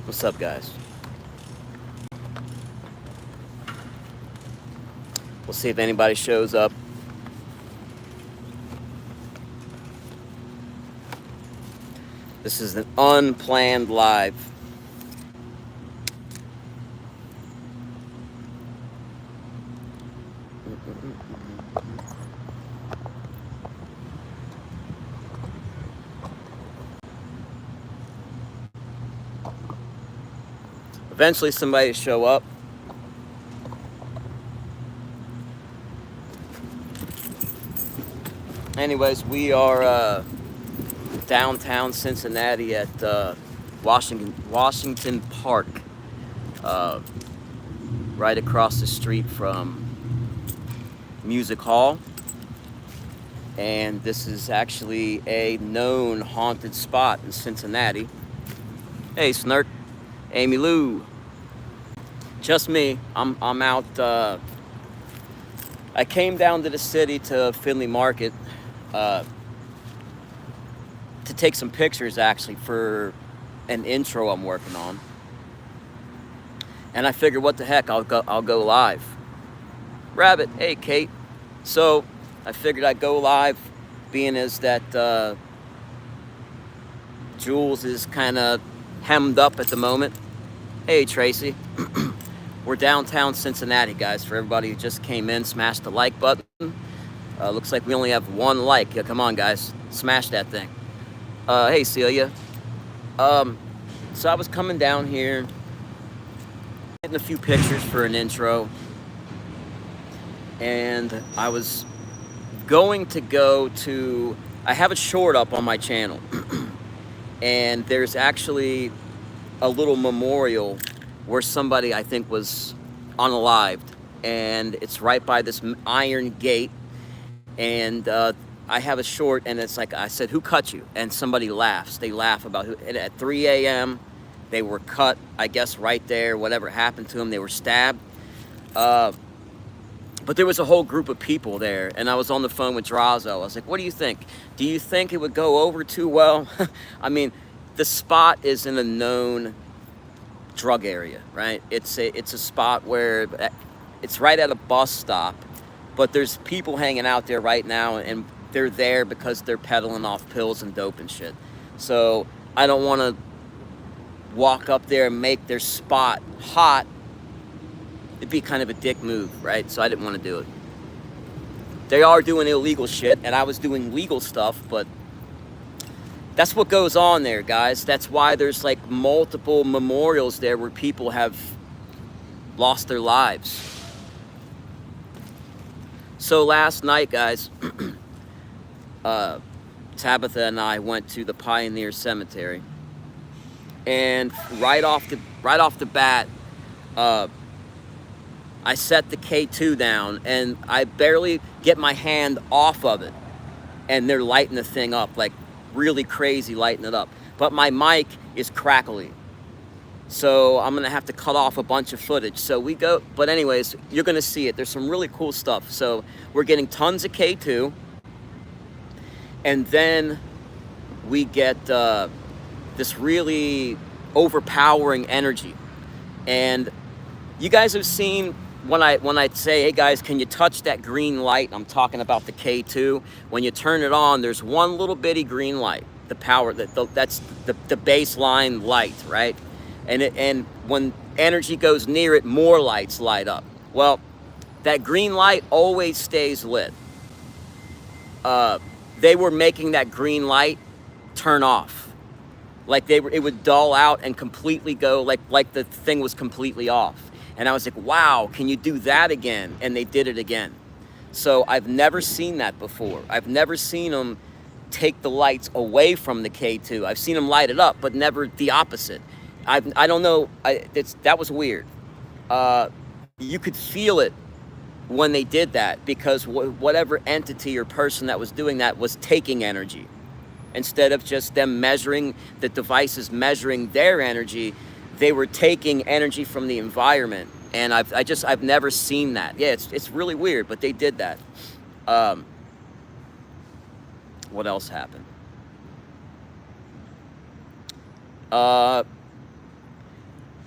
What's up, guys? We'll see if anybody shows up. This is an unplanned live. Eventually somebody will show up. Anyways, we are downtown Cincinnati at Washington Park, uh, right across the street from Music Hall. And this is actually a known haunted spot in Cincinnati. Hey, Snurk, Amy Lou, just me. I'm out. I came down to the city to Findlay Market to take some pictures, actually, for an intro I'm working on. And I figured, what the heck, I'll go live. Rabbit, hey Kate. So I figured I'd go live, being as that Jules is kind of hemmed up at the moment. Hey Tracy. We're downtown Cincinnati, guys. For everybody who just came in, smash the like button. Looks like we only have one like. Yeah, come on, guys, smash that thing. Hey Celia. So I was coming down here, getting a few pictures for an intro, and I was going to go to, I have a short up on my channel, and there's actually a little memorial where somebody, I think, was unalived, and it's right by this iron gate. And I have a short, and it's like, I said, who cut you? And somebody laughs. They laugh about who. And at 3 a.m., they were cut, I guess, right there. Whatever happened to them, they were stabbed. But there was a whole group of people there, and I was on the phone with Drazo. I was like, what do you think? Do you think it would go over too well? I mean, the spot is in a known drug area, right? It's a spot where it's right at a bus stop, but there's people hanging out there right now, and they're there because they're peddling off pills and dope and shit. So I don't want to walk up there and make their spot hot. It'd be kind of a dick move, right? So I didn't want to do it. They are doing illegal shit, and I was doing legal stuff, but that's what goes on there, guys. That's why there's like multiple memorials there where people have lost their lives. So last night, guys, Tabitha and I went to the Pioneer Cemetery, and right off the bat, I set the K2 down, and I barely get my hand off of it, and they're lighting the thing up, like really crazy lighting it up. But my mic is crackly, so I'm gonna have to cut off a bunch of footage. So we go, but anyways, you're gonna see it. There's some really cool stuff. So we're getting tons of K2, and then we get this really overpowering energy. And you guys have seen when I say, hey guys, can you touch that green light? I'm talking about the K2. When you turn it on, there's one little bitty green light. The power, that's the baseline light, right? And when energy goes near it, more lights light up. Well, that green light always stays lit. They were making that green light turn off. Like it would dull out and completely go, like the thing was completely off. And I was like, wow, can you do that again? And they did it again. So I've never seen that before. I've never seen them take the lights away from the K2. I've seen them light it up, but never the opposite. I don't know, that was weird. You could feel it when they did that, because whatever entity or person that was doing that was taking energy. Instead of just them measuring, the devices measuring their energy, they were taking energy from the environment. And I've never seen that. Yeah, it's really weird, but they did that. What else happened?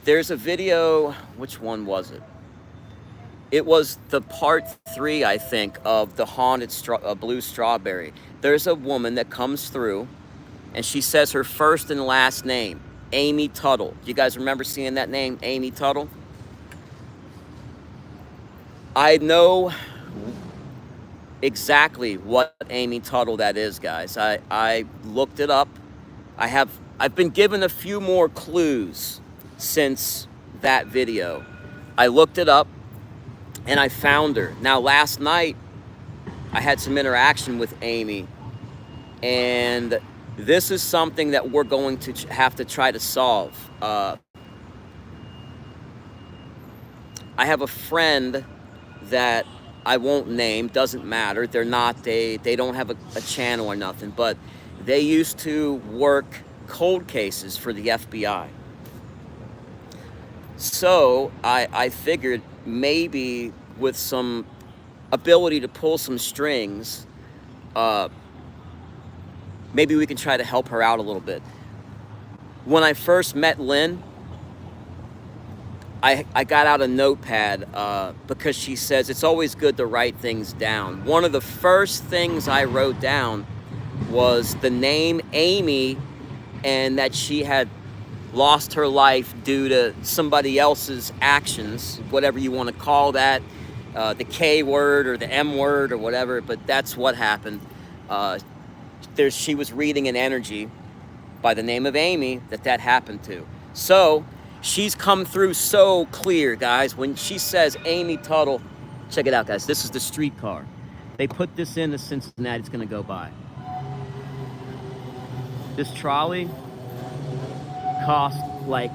There's a video, which one was it? It was the part 3, I think, of the haunted blue strawberry. There's a woman that comes through, and she says her first and last name, Amy Tuttle. You guys remember seeing that name, Amy Tuttle? I know exactly what Amy Tuttle that is, guys. I looked it up. I've been given a few more clues since that video. I looked it up and I found her. Now, last night I had some interaction with Amy, and this is something that we're going to have to try to solve. I have a friend that I won't name, doesn't matter. They don't have a channel or nothing, but they used to work cold cases for the FBI. So I figured maybe with some ability to pull some strings, maybe we can try to help her out a little bit. When I first met Lynn, I got out a notepad because she says it's always good to write things down. One of the first things I wrote down was the name Amy, and that she had lost her life due to somebody else's actions, whatever you want to call that, the K word or the M word or whatever, but that's what happened. She was reading an energy by the name of Amy that happened to. So she's come through so clear, guys. When she says Amy Tuttle, check it out, guys. This is the streetcar. They put this in the Cincinnati. It's going to go by. This trolley cost like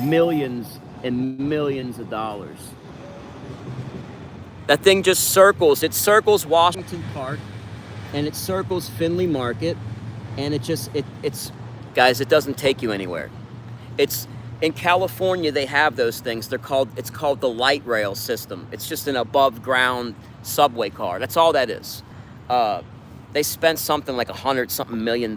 millions and millions of dollars. That thing just circles. It circles Washington Park, and it circles Findlay Market, and it's guys, it doesn't take you anywhere. It's in California, they have those things. It's called the light rail system. It's just an above ground subway car. That's all that is. They spent something like $100-something million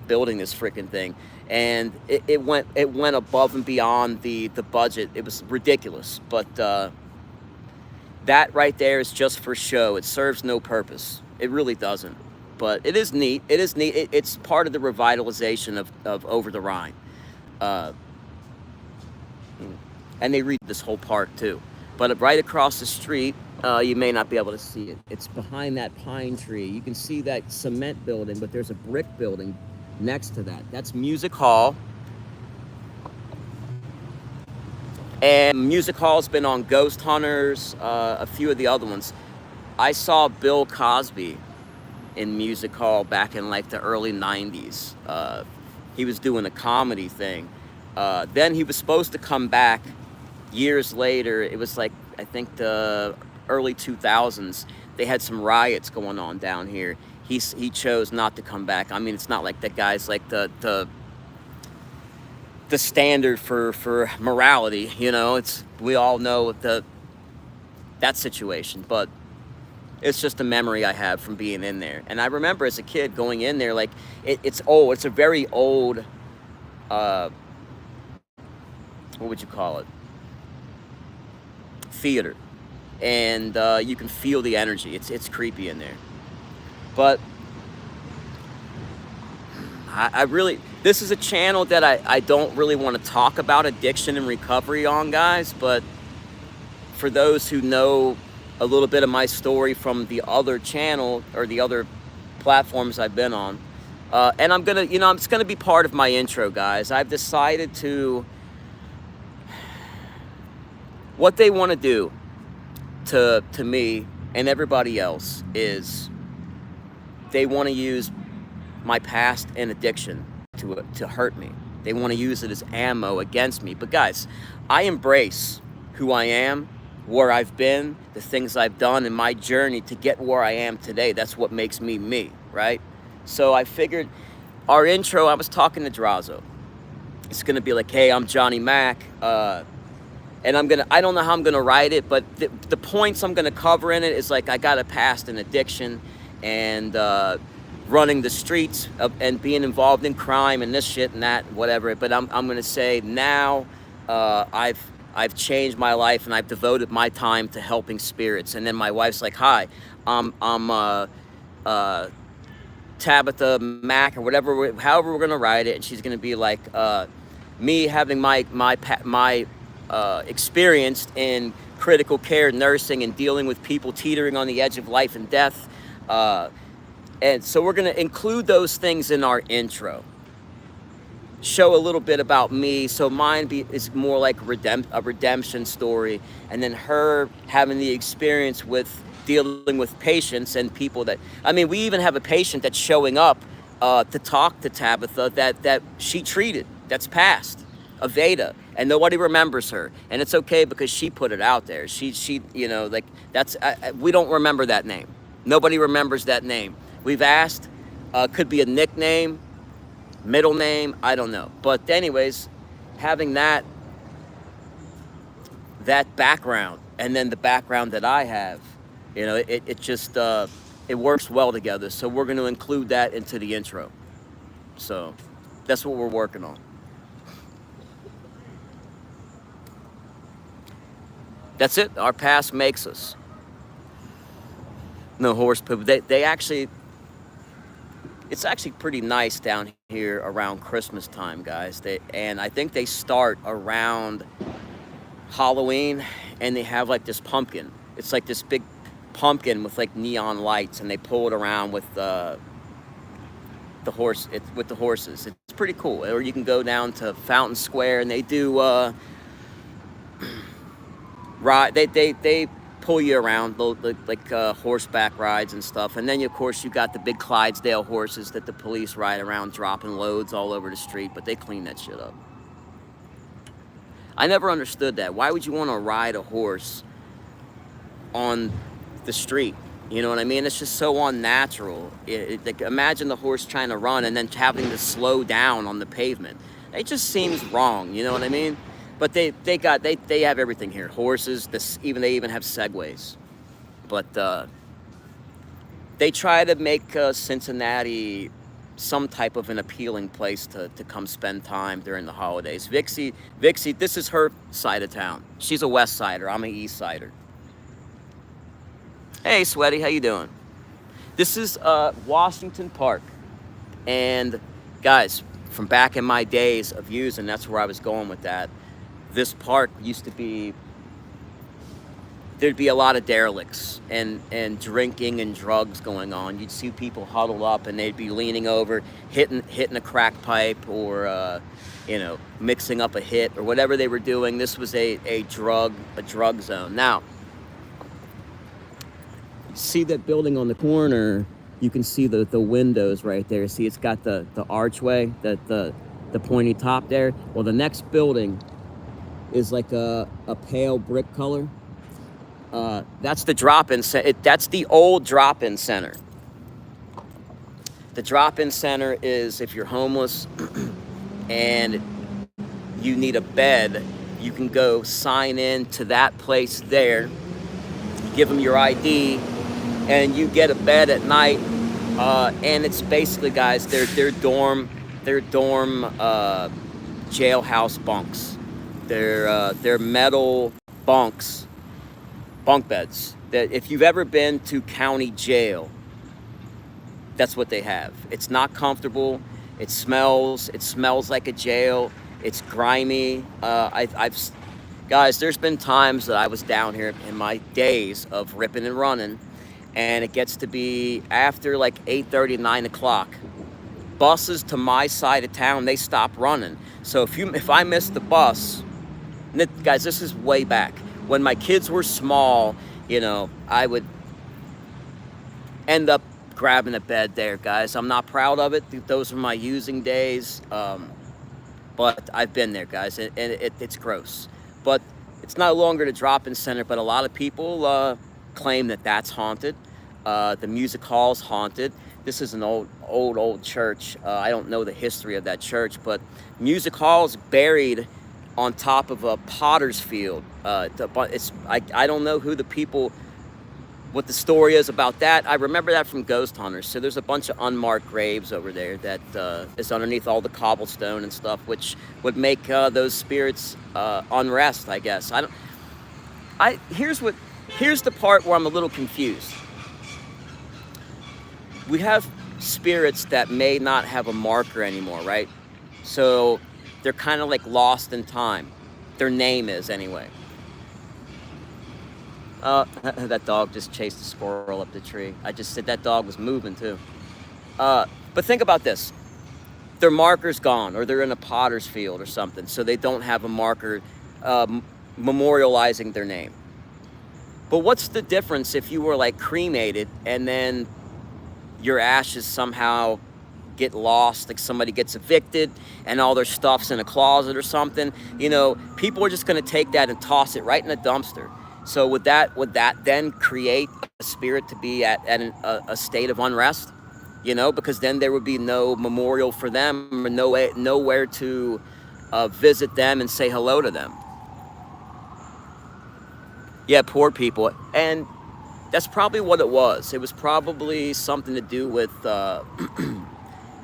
building this freaking thing, and it went above and beyond the budget. It was ridiculous, but that right there is just for show. It serves no purpose. It really doesn't. But it is neat. It is neat. It's part of the revitalization of Over the Rhine. And they read this whole park too. But right across the street, you may not be able to see it. It's behind that pine tree. You can see that cement building, but there's a brick building next to that. That's Music Hall. And Music Hall's been on Ghost Hunters, a few of the other ones. I saw Bill Cosby in Music Hall back in like the early 90s. He was doing a comedy thing. Then he was supposed to come back years later. It was like, I think the early 2000s. They had some riots going on down here. He chose not to come back. I mean, it's not like that guy's like the standard for morality, you know. We all know that situation, but it's just a memory I have from being in there. And I remember as a kid going in there, like it's old. It's a very old, what would you call it? Theater. And you can feel the energy. It's creepy in there. But I really, this is a channel that I don't really want to talk about addiction and recovery on, guys. But for those who know a little bit of my story from the other channel or the other platforms I've been on, and I'm gonna, it's gonna be part of my intro, guys. I've decided to, what they want to do to me and everybody else is they want to use my past and addiction to hurt me. They want to use it as ammo against me. But guys, I embrace who I am, where I've been, the things I've done in my journey to get where I am today. That's what makes me me, right? So I figured our intro, I was talking to Drazo. It's going to be like, hey, I'm Johnny Mac. And I don't know how I'm gonna write it, but the points I'm gonna cover in it is like I got a past in addiction and running the streets and being involved in crime and this shit and that, whatever. But I'm gonna say now I've changed my life and I've devoted my time to helping spirits. And then my wife's like, "Hi, I'm uh, Tabitha Mac or whatever, however we're gonna write it," and she's gonna be like, me having my experience in critical care nursing and dealing with people teetering on the edge of life and death, uh, and so we're gonna include those things in our intro. Show a little bit about me, so is more like a redemption story, and then her having the experience with dealing with patients and people that, I mean, we even have a patient that's showing up to talk to Tabitha that she treated, that's passed, Aveda, and nobody remembers her, and it's okay because she put it out there. She you know, like, that's we don't remember that name. Nobody remembers that name. We've asked. Could be a nickname, middle name, I don't know. But anyways, having that background, and then the background that I have, you know, it just it works well together. So we're going to include that into the intro. So that's what we're working on. That's it. Our past makes us. No horse poop. They actually, it's actually pretty nice down here around Christmas time, guys. And I think they start around Halloween, and they have like this pumpkin. It's like this big pumpkin with like neon lights, and they pull it around with the horses. It's pretty cool. Or you can go down to Fountain Square, and they do ride. They pull you around like horseback rides and stuff. And then of course you got the big Clydesdale horses that the police ride around dropping loads all over the street, but they clean that shit up. I never understood that. Why would you want to ride a horse on the street? You know what I mean? It's just so unnatural. Like, imagine the horse trying to run and then having to slow down on the pavement. It just seems wrong. You know what I mean? But they have everything here. Horses. They even have segways. But they try to make Cincinnati some type of an appealing place to come spend time during the holidays. Vixie, this is her side of town. She's a West Sider. I'm an East Sider. Hey, Sweaty, how you doing? This is Washington Park. And guys, from back in my days of using, that's where I was going with that. This park used to be, there'd be a lot of derelicts and drinking and drugs going on. You'd see people huddled up, and they'd be leaning over, hitting a crack pipe, or you know, mixing up a hit or whatever they were doing. This was a drug zone. Now, see that building on the corner? You can see the windows right there. See, it's got the archway, the pointy top there. Well, the next building is like a pale brick color. That's the drop-in center. That's the old drop-in center. The drop-in center is if you're homeless and you need a bed, you can go sign in to that place there, give them your ID, and you get a bed at night. And it's basically, guys, they're dorm jailhouse bunks. They're metal bunks, bunk beds. That if you've ever been to county jail, that's what they have. It's not comfortable. It smells like a jail. It's grimy. Guys, there's been times that I was down here in my days of ripping and running, and it gets to be after like 8:30, 9 o'clock. Buses to my side of town, they stop running. So if I miss the bus, guys, this is way back when my kids were small. You know, I would end up grabbing a bed there, guys. I'm not proud of it. Those are my using days. But I've been there, guys, and it's gross. But it's no longer the drop-in center, but a lot of people claim that that's haunted. The music hall's haunted. This is an old church. I don't know the history of that church, but music hall's buried on top of a potter's field. I don't know who the people what the story is about that, I remember that from Ghost Hunters. So there's a bunch of unmarked graves over there that is underneath all the cobblestone and stuff, which would make those spirits unrest, I guess. I don't. Here's the part where I'm a little confused. We have spirits that may not have a marker anymore, right? So they're kind of like lost in time. Their name is, anyway. That dog just chased a squirrel up the tree. I just said that dog was moving too. But think about this. Their marker's gone, or they're in a potter's field or something, so they don't have a marker memorializing their name. But what's the difference if you were like cremated and then your ashes somehow get lost, like somebody gets evicted and all their stuff's in a closet or something? You know, people are just going to take that and toss it right in a dumpster. So would that then create a spirit to be at a state of unrest? You know, because then there would be no memorial for them, or nowhere to visit them and say hello to them. Yeah, poor people. And that's probably what it was. It was probably something to do with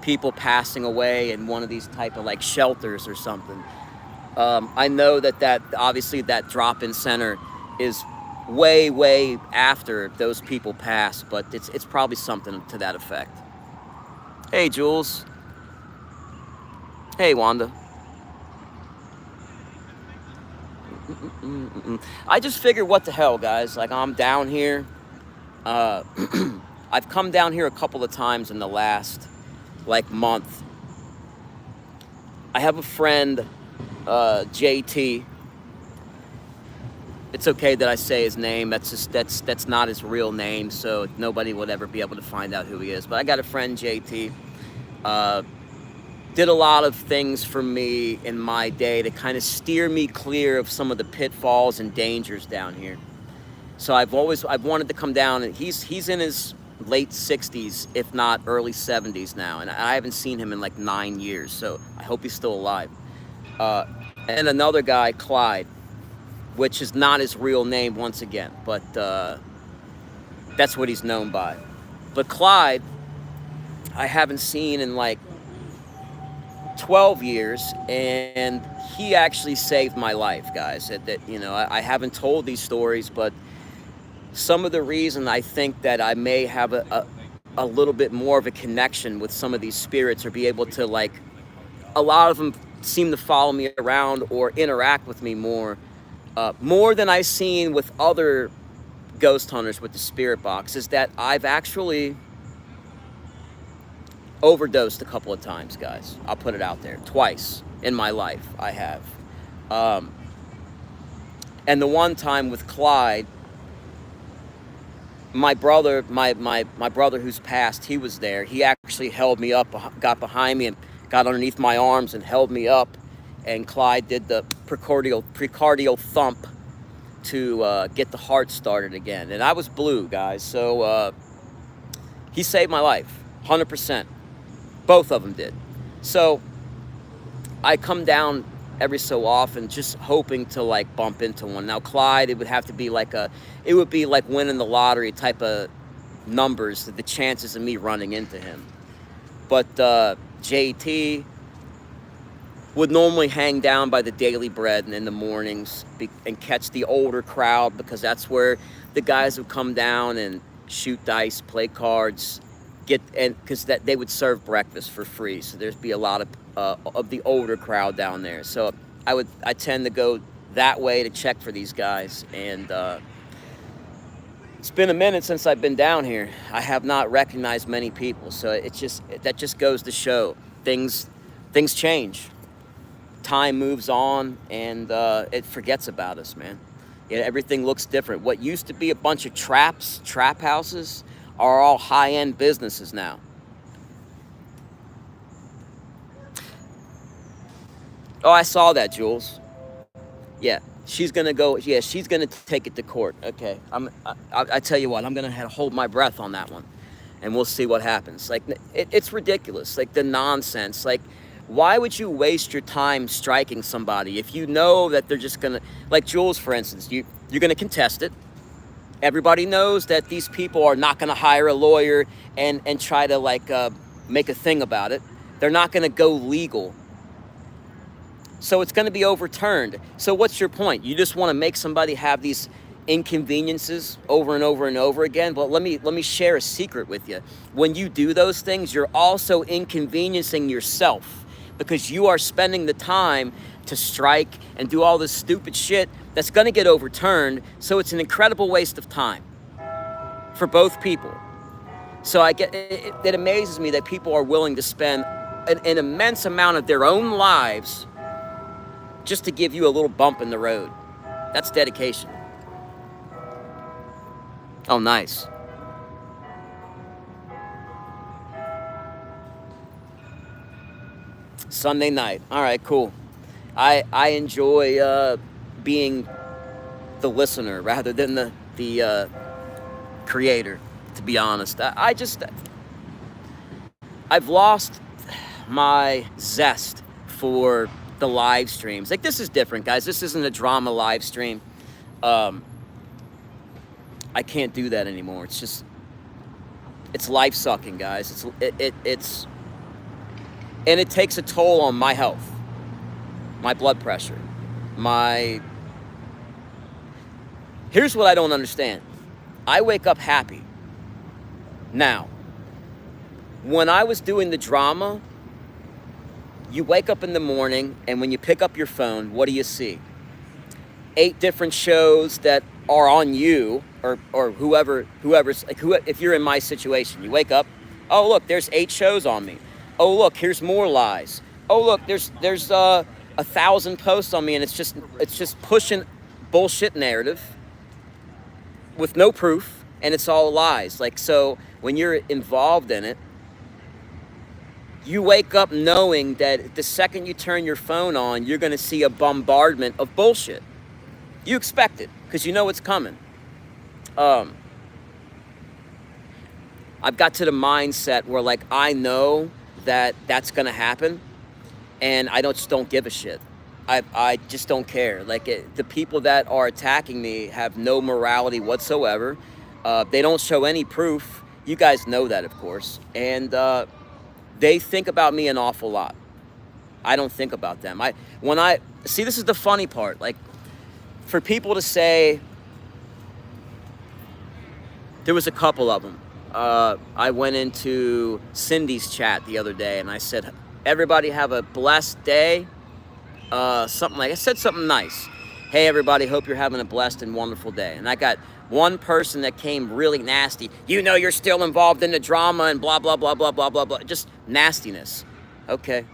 people passing away in one of these type of like shelters or something. I know that obviously that drop-in center is way after those people pass, but it's probably something to that effect. Hey, Jules. Hey, Wanda. I just figured, what the hell, guys? Like, I'm down here. I've come down here a couple of times in the last, like, month. I have a friend, JT. It's okay that I say his name. That's not his real name, so nobody would ever be able to find out who he is. But I got a friend, JT. Did a lot of things for me in my day to kind of steer me clear of some of the pitfalls and dangers down here. So I've wanted to come down, and he's in his late 60s, if not early 70s now, and I haven't seen him in like 9 years. So I hope he's still alive. And another guy, Clyde, which is not his real name once again, but that's what he's known by. But Clyde, I haven't seen in like 12 years, and he actually saved my life, guys. You know, I haven't told these stories, but some of the reason I think that I may have a little bit more of a connection with some of these spirits, or be able to, like, a lot of them seem to follow me around or interact with me more than I've seen with other ghost hunters with the spirit box, is that I've actually overdosed a couple of times, guys. I'll put it out there. Twice in my life, I have. And the one time with Clyde, my brother who's passed, he was there. He actually held me up, got behind me and got underneath my arms and held me up. And Clyde did the precardial thump to get the heart started again. And I was blue, guys. So he saved my life, 100%. Both of them did. So I come down every so often, just hoping to like bump into one. Now Clyde, it would have to be like it would be like winning the lottery type of numbers, the chances of me running into him. But JT would normally hang down by the Daily Bread and in the mornings and catch the older crowd, because that's where the guys would come down and shoot dice, play cards, because they would serve breakfast for free. So there'd be a lot of the older crowd down there. So I tend to go that way to check for these guys. And it's been a minute since I've been down here. I have not recognized many people. So that just goes to show things change. Time moves on, and it forgets about us, man. Yeah, everything looks different. What used to be a bunch of trap houses are all high-end businesses now. Oh, I saw that, Jules. Yeah, she's gonna go. Yeah, she's gonna take it to court. Okay, I tell you what, I'm gonna have to hold my breath on that one, and we'll see what happens. Like, it's ridiculous. Like, the nonsense. Like, why would you waste your time striking somebody if you know that they're just gonna, like Jules, for instance, you're gonna contest it. Everybody knows that these people are not going to hire a lawyer and try to like make a thing about it. They're not going to go legal. So it's going to be overturned. So what's your point? You just want to make somebody have these inconveniences over and over and over again? But let me share a secret with you. When you do those things, you're also inconveniencing yourself, because you are spending the time to strike and do all this stupid shit that's going to get overturned. So it's an incredible waste of time for both people. So it amazes me that people are willing to spend an immense amount of their own lives just to give you a little bump in the road. That's dedication. Oh, nice. Sunday night. All right, cool. I enjoy being the listener rather than the creator, to be honest. I've lost my zest for the live streams. Like, this is different, guys. This isn't a drama live stream. I can't do that anymore. It's life sucking, guys. It's and it takes a toll on my health, my blood pressure, here's what I don't understand. I wake up happy. Now, when I was doing the drama, you wake up in the morning, and when you pick up your phone, what do you see? 8 different shows that are on you, or whoever's like, if you're in my situation, you wake up, oh look, there's 8 shows on me. Oh look, here's more lies. Oh look, there's 1,000 posts on me, and it's just pushing bullshit narrative with no proof, and it's all lies. Like, so when you're involved in it, you wake up knowing that the second you turn your phone on, you're going to see a bombardment of bullshit. You expect it because you know it's coming. I've got to the mindset where, like, I know that that's going to happen, and I just don't give a shit. I just don't care. Like, the people that are attacking me have no morality whatsoever. They don't show any proof. You guys know that, of course. And they think about me an awful lot. I don't think about them. See, this is the funny part. Like, for people to say, there was a couple of them. I went into Cindy's chat the other day, and I said, everybody have a blessed day. I said something nice. Hey, everybody, hope you're having a blessed and wonderful day. And I got one person that came really nasty. You know, you're still involved in the drama and blah, blah, blah, blah, blah, blah, blah. Just nastiness. Okay.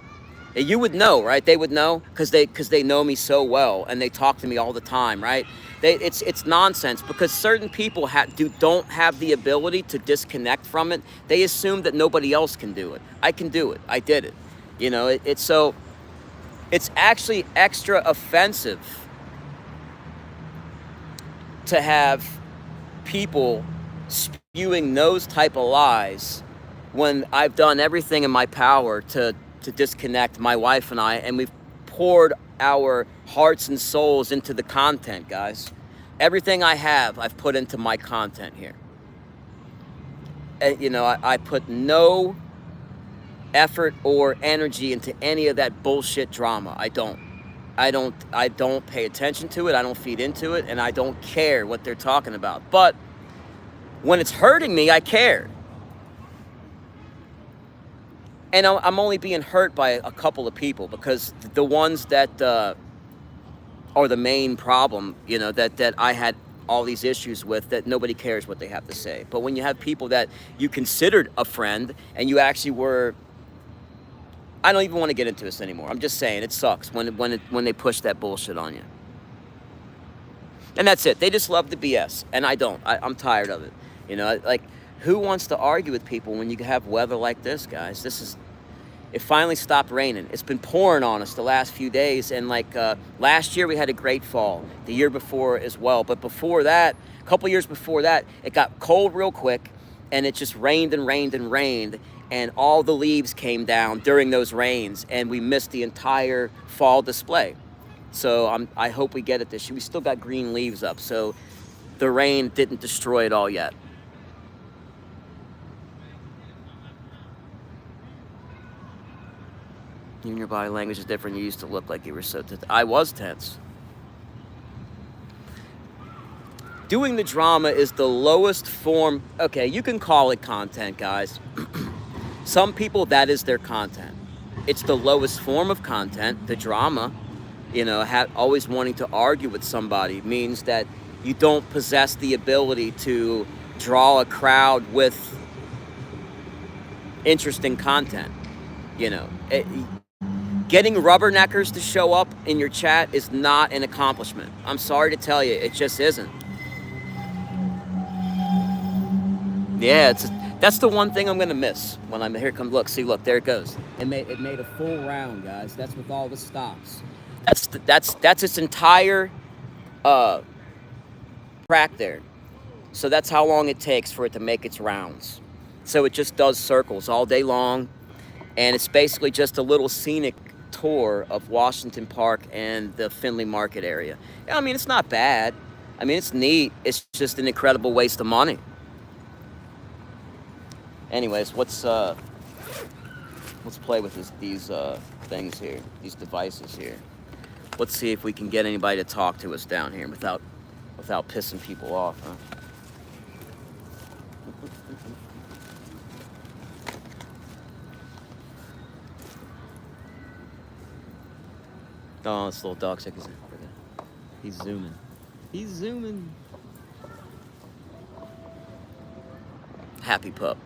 You would know, right? They would know because they know me so well, and they talk to me all the time, right? It's nonsense, because certain people don't have the ability to disconnect from it. They assume that nobody else can do it. I can do it. I did it. You know, it's actually extra offensive to have people spewing those type of lies when I've done everything in my power to disconnect my wife and I, and we've poured our hearts and souls into the content, guys. Everything I have, I've put into my content here. And, you know, I put no effort or energy into any of that bullshit drama. I don't pay attention to it. I don't feed into it, and I don't care what they're talking about. But when it's hurting me, I care. And I'm only being hurt by a couple of people, because the ones that are the main problem, you know, that I had all these issues with, that nobody cares what they have to say. But when you have people that you considered a friend, and you actually were, I don't even want to get into this anymore. I'm just saying, it sucks when they push that bullshit on you. And that's it. They just love the BS, and I don't. I'm tired of it. You know, like, who wants to argue with people when you have weather like this, guys? It finally stopped raining. It's been pouring on us the last few days, and like last year we had a great fall, the year before as well. But before that, a couple years before that, it got cold real quick, and it just rained and rained and rained, and all the leaves came down during those rains, and we missed the entire fall display. So I hope we get it this year. We still got green leaves up, so the rain didn't destroy it all yet. Even your body language is different. You used to look like you were so tense. I was tense. Doing the drama is the lowest form. Okay, you can call it content, guys. Some people, that is their content. It's the lowest form of content, the drama. You know, always wanting to argue with somebody means that you don't possess the ability to draw a crowd with interesting content. You know, getting rubberneckers to show up in your chat is not an accomplishment. I'm sorry to tell you, it just isn't. Yeah, that's the one thing I'm gonna miss when I'm here. Come look, see, look, there it goes. It made a full round, guys. That's with all the stops. That's its entire track there. So that's how long it takes for it to make its rounds. So it just does circles all day long, and it's basically just a little scenic tour of Washington Park and the Findlay Market area. I mean, it's not bad. I mean, it's neat. It's just an incredible waste of money. Anyways, let's play with these things here, these devices here. Let's see if we can get anybody to talk to us down here without pissing people off, huh? Oh, this little dog check is in. He's zooming. He's zooming. Happy pup.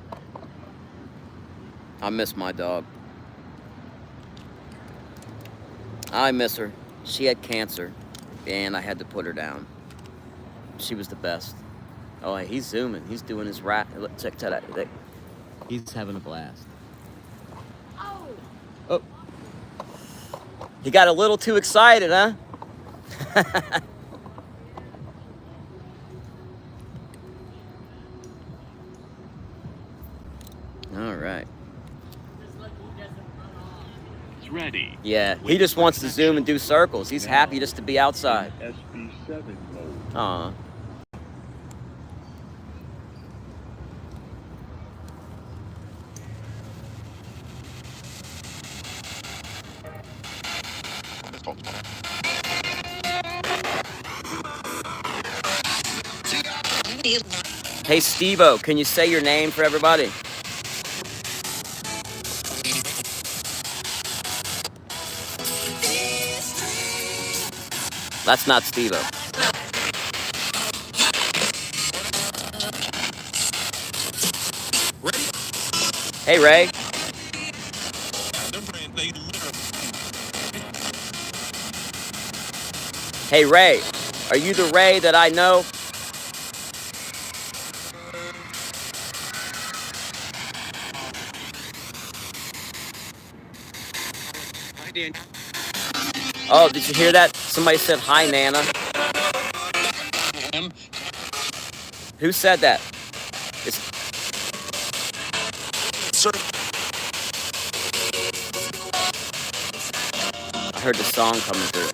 I miss my dog. I miss her. She had cancer, and I had to put her down. She was the best. Oh, he's zooming. He's doing his rat. Check that out. He's having a blast. Oh. He got a little too excited, huh? All right. It's ready. Yeah, he just wants to zoom and do circles. He's happy just to be outside. SB7 mode. Aw. Hey, Steve-O, can you say your name for everybody? That's not Steve-O. Hey, Ray. Hey, Ray. Are you the Ray that I know? Oh, did you hear that? Somebody said, hi, Nana. Who said that? I heard the song coming through.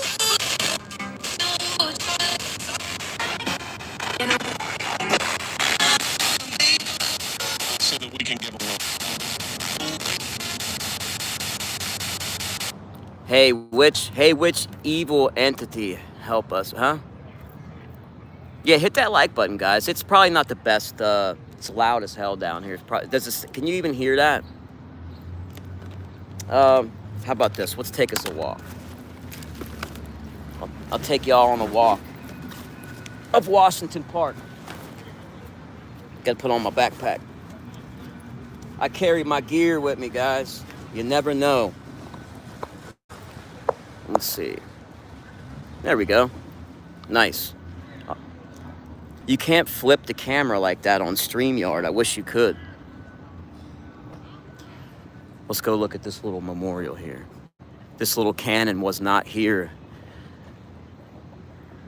So that we can give Hey, which evil entity help us, huh? Yeah, hit that like button, guys. It's probably not the best. It's loud as hell down here. It's probably, can you even hear that? How about this? Let's take us a walk. I'll take y'all on a walk of Washington Park. Gotta put on my backpack. I carry my gear with me, guys. You never know. Let's see. There we go. Nice. You can't flip the camera like that on StreamYard. I wish you could. Let's go look at this little memorial here. This little cannon was not here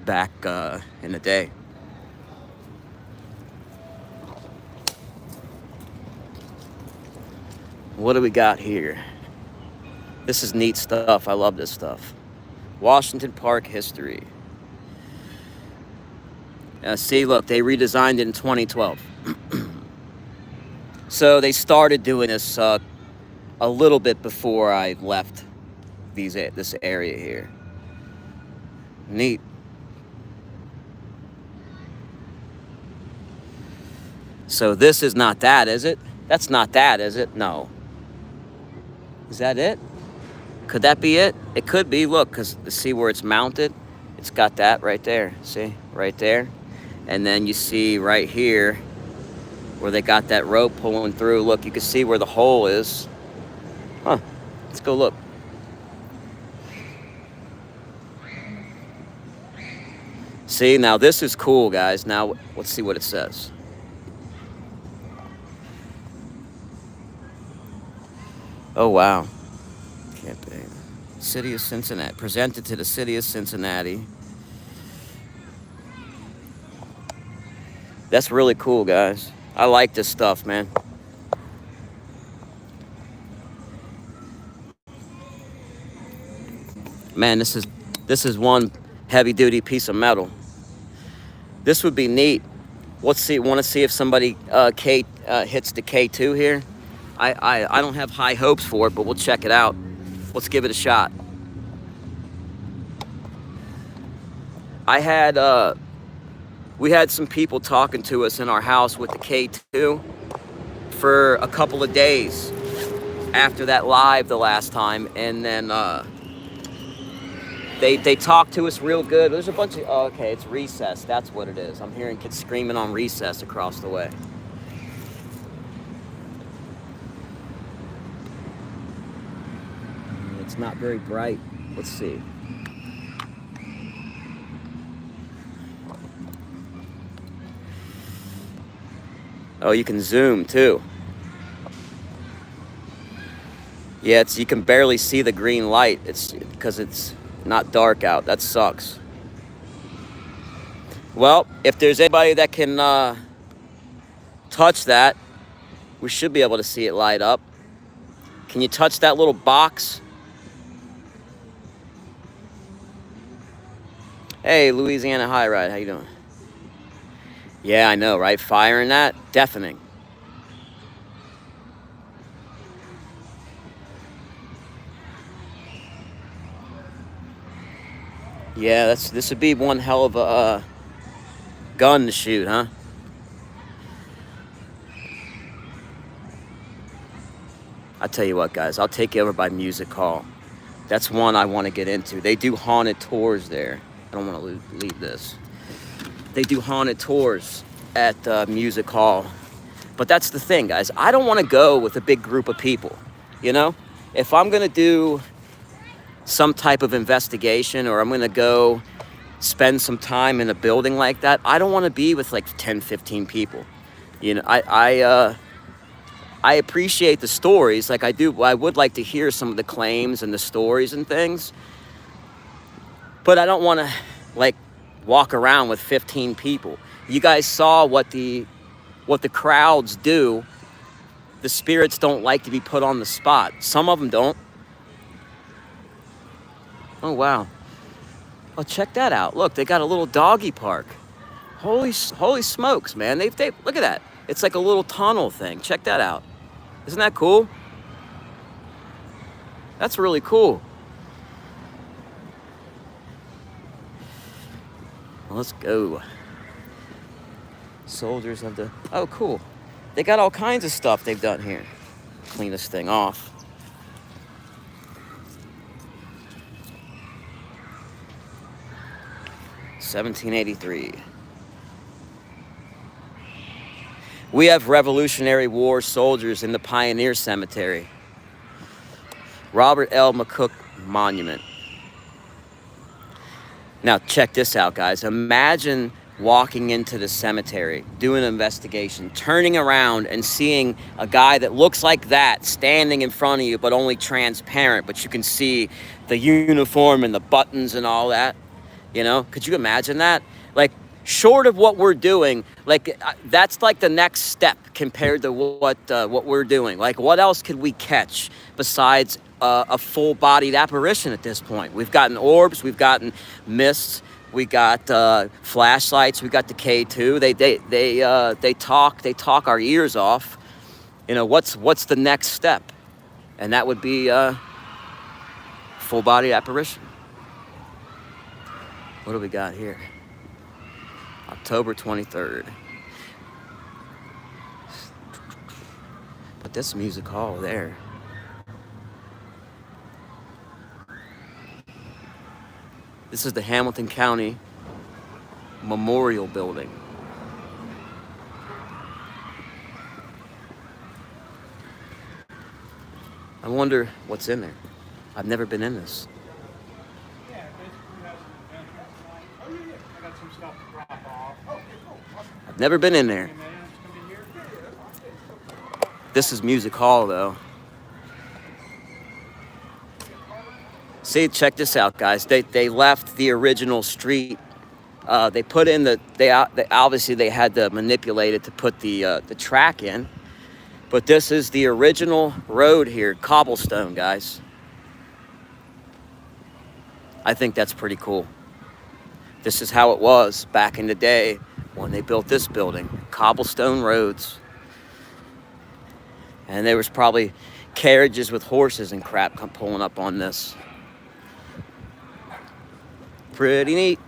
back in the day. What do we got here? This is neat stuff. I love this stuff. Washington Park history. See, look, they redesigned it in 2012. So they started doing this a little bit before I left this area here. Neat. So this is not that, is it? That's not that, is it? No. Is that it? Could that be it? It could be. Look, because see where it's mounted? It's got that right there. See? Right there. And then you see right here where they got that rope pulling through. Look, you can see where the hole is. Huh. Let's go look. See, now this is cool, guys. Now, let's see what it says. Oh, wow. Campaign. City of Cincinnati. Presented to the City of Cincinnati. That's really cool, guys. I like this stuff, man. Man, this is one heavy-duty piece of metal. This would be neat. Let's see. Want to see if somebody hits the K2 here? I don't have high hopes for it, but we'll check it out. Let's give it a shot. We had some people talking to us in our house with the K2 for a couple of days after that live the last time, and then they talked to us real good. There's a bunch of okay, it's Recess. That's what it is. I'm hearing kids screaming on Recess across the way. It's not very bright. Let's see. Oh, you can zoom too. Yeah, you can barely see the green light. It's because it's not dark out. That sucks. Well, if there's anybody that can touch that, we should be able to see it light up. Can you touch that little box? Hey, Louisiana High Ride, how you doing? Yeah, I know, right? Firing that, deafening. Yeah, this would be one hell of a gun to shoot, huh? I'll tell you what, guys. I'll take you over by Music Hall. That's one I want to get into. They do haunted tours there. I don't want to leave this. They do haunted tours at Music Hall. But that's the thing, guys. I don't want to go with a big group of people, you know? If I'm going to do some type of investigation or I'm going to go spend some time in a building like that, I don't want to be with like 10, 15 people. You know, I appreciate the stories. Like I do, I would like to hear some of the claims and the stories and things. But I don't want to like walk around with 15 people. You guys saw what the crowds do. The spirits don't like to be put on the spot. Some of them don't. Oh, wow. Oh, check that out. Look, they got a little doggy park. Holy smokes, man. They look at that. It's like a little tunnel thing. Check that out. Isn't that cool? That's really cool. Well, let's go. Soldiers of the... Oh, cool. They got all kinds of stuff they've done here. Clean this thing off. $1783. We have Revolutionary War soldiers in the Pioneer Cemetery. Robert L. McCook Monument. Now, check this out, guys. Imagine walking into the cemetery, doing an investigation, turning around and seeing a guy that looks like that standing in front of you, but only transparent, but you can see the uniform and the buttons and all that. You know, could you imagine that? Like, short of what we're doing, like that's like the next step compared to what we're doing. Like, what else could we catch besides a full-bodied apparition at this point? We've gotten orbs, we've gotten mists, We got flashlights. We got the K2. They talk our ears off. You know, what's the next step? And that would be full body apparition. What do we got here? October 23rd. But this music hall there. This is the Hamilton County Memorial Building. I wonder what's in there. I've never been in this. Yeah, basically has an entrance line. Oh, yeah. I got some stuff to drop off. Okay, cool. Awesome. I've never been in there. Hey, man, just come in here. This is Music Hall, though. See, check this out, guys. They left the original street. They put in they obviously they had to manipulate it to put the track in. But this is the original road here, cobblestone, guys. I think that's pretty cool. This is how it was back in the day when they built this building. Cobblestone roads. And there was probably carriages with horses and crap pulling up on this. Pretty neat.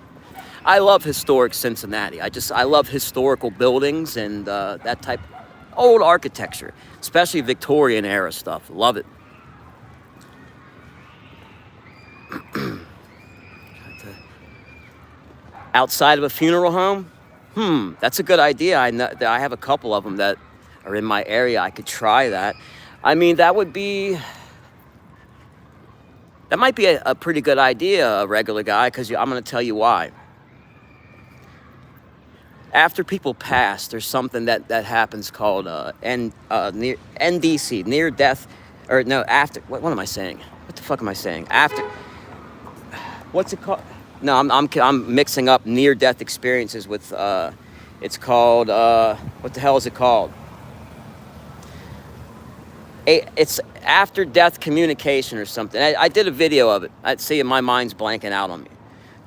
I love historic Cincinnati. I love historical buildings and that type old architecture, especially Victorian era stuff. Love it. Outside of a funeral home? That's a good idea. I have a couple of them that are in my area. I could try that. I mean, that might be a pretty good idea, a regular guy, because I'm going to tell you why. After people pass, there's something that happens called NDC, near death, or no, after. What am I saying? What the fuck am I saying? After. What's it called? No, I'm mixing up near death experiences with. It's called. What the hell is it called? It's after death communication or something. I did a video of it. I'd see my mind's blanking out on me.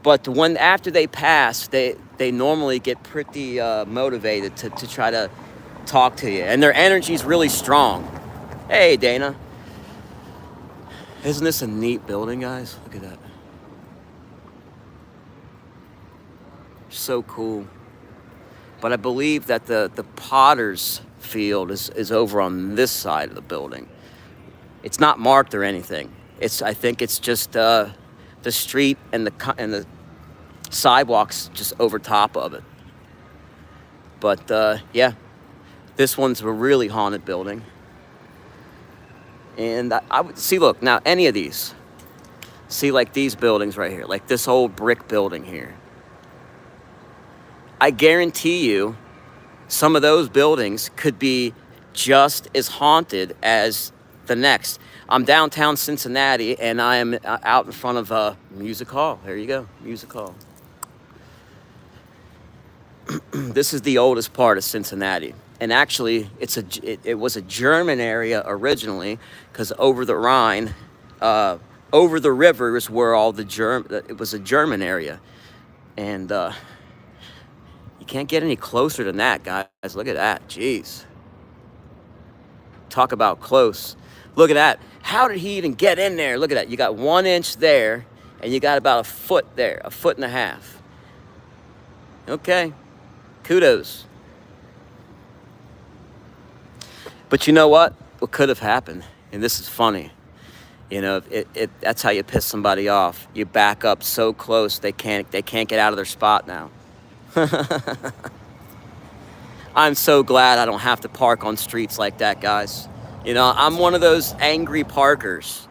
But when after they pass, they normally get pretty motivated to try to talk to you. And their energy's really strong. Hey, Dana. Isn't this a neat building, guys? Look at that. So cool. But I believe that the Potter's field is over on this side of the building. It's not marked or anything. I think it's just the street and the sidewalks just over top of it. But yeah, this one's a really haunted building. And I would see, look, now any of these, see like these buildings right here, like this old brick building here. I guarantee you some of those buildings could be just as haunted as the next. I'm downtown Cincinnati, and I am out in front of a music hall. There you go, music hall. This is the oldest part of Cincinnati. And actually, it was a German area originally, because over the Rhine, over the river is where all it was a German area. And you can't get any closer than that, guys. Look at that, jeez. Talk about close. Look at that. How did he even get in there? Look at that. You got 1 inch there, and you got about a foot there, 1.5 feet. Okay, kudos. But you know what? What could have happened? And this is funny. You know, that's how you piss somebody off. You back up so close they can't get out of their spot now. I'm so glad I don't have to park on streets like that, guys. You know, I'm one of those angry parkers.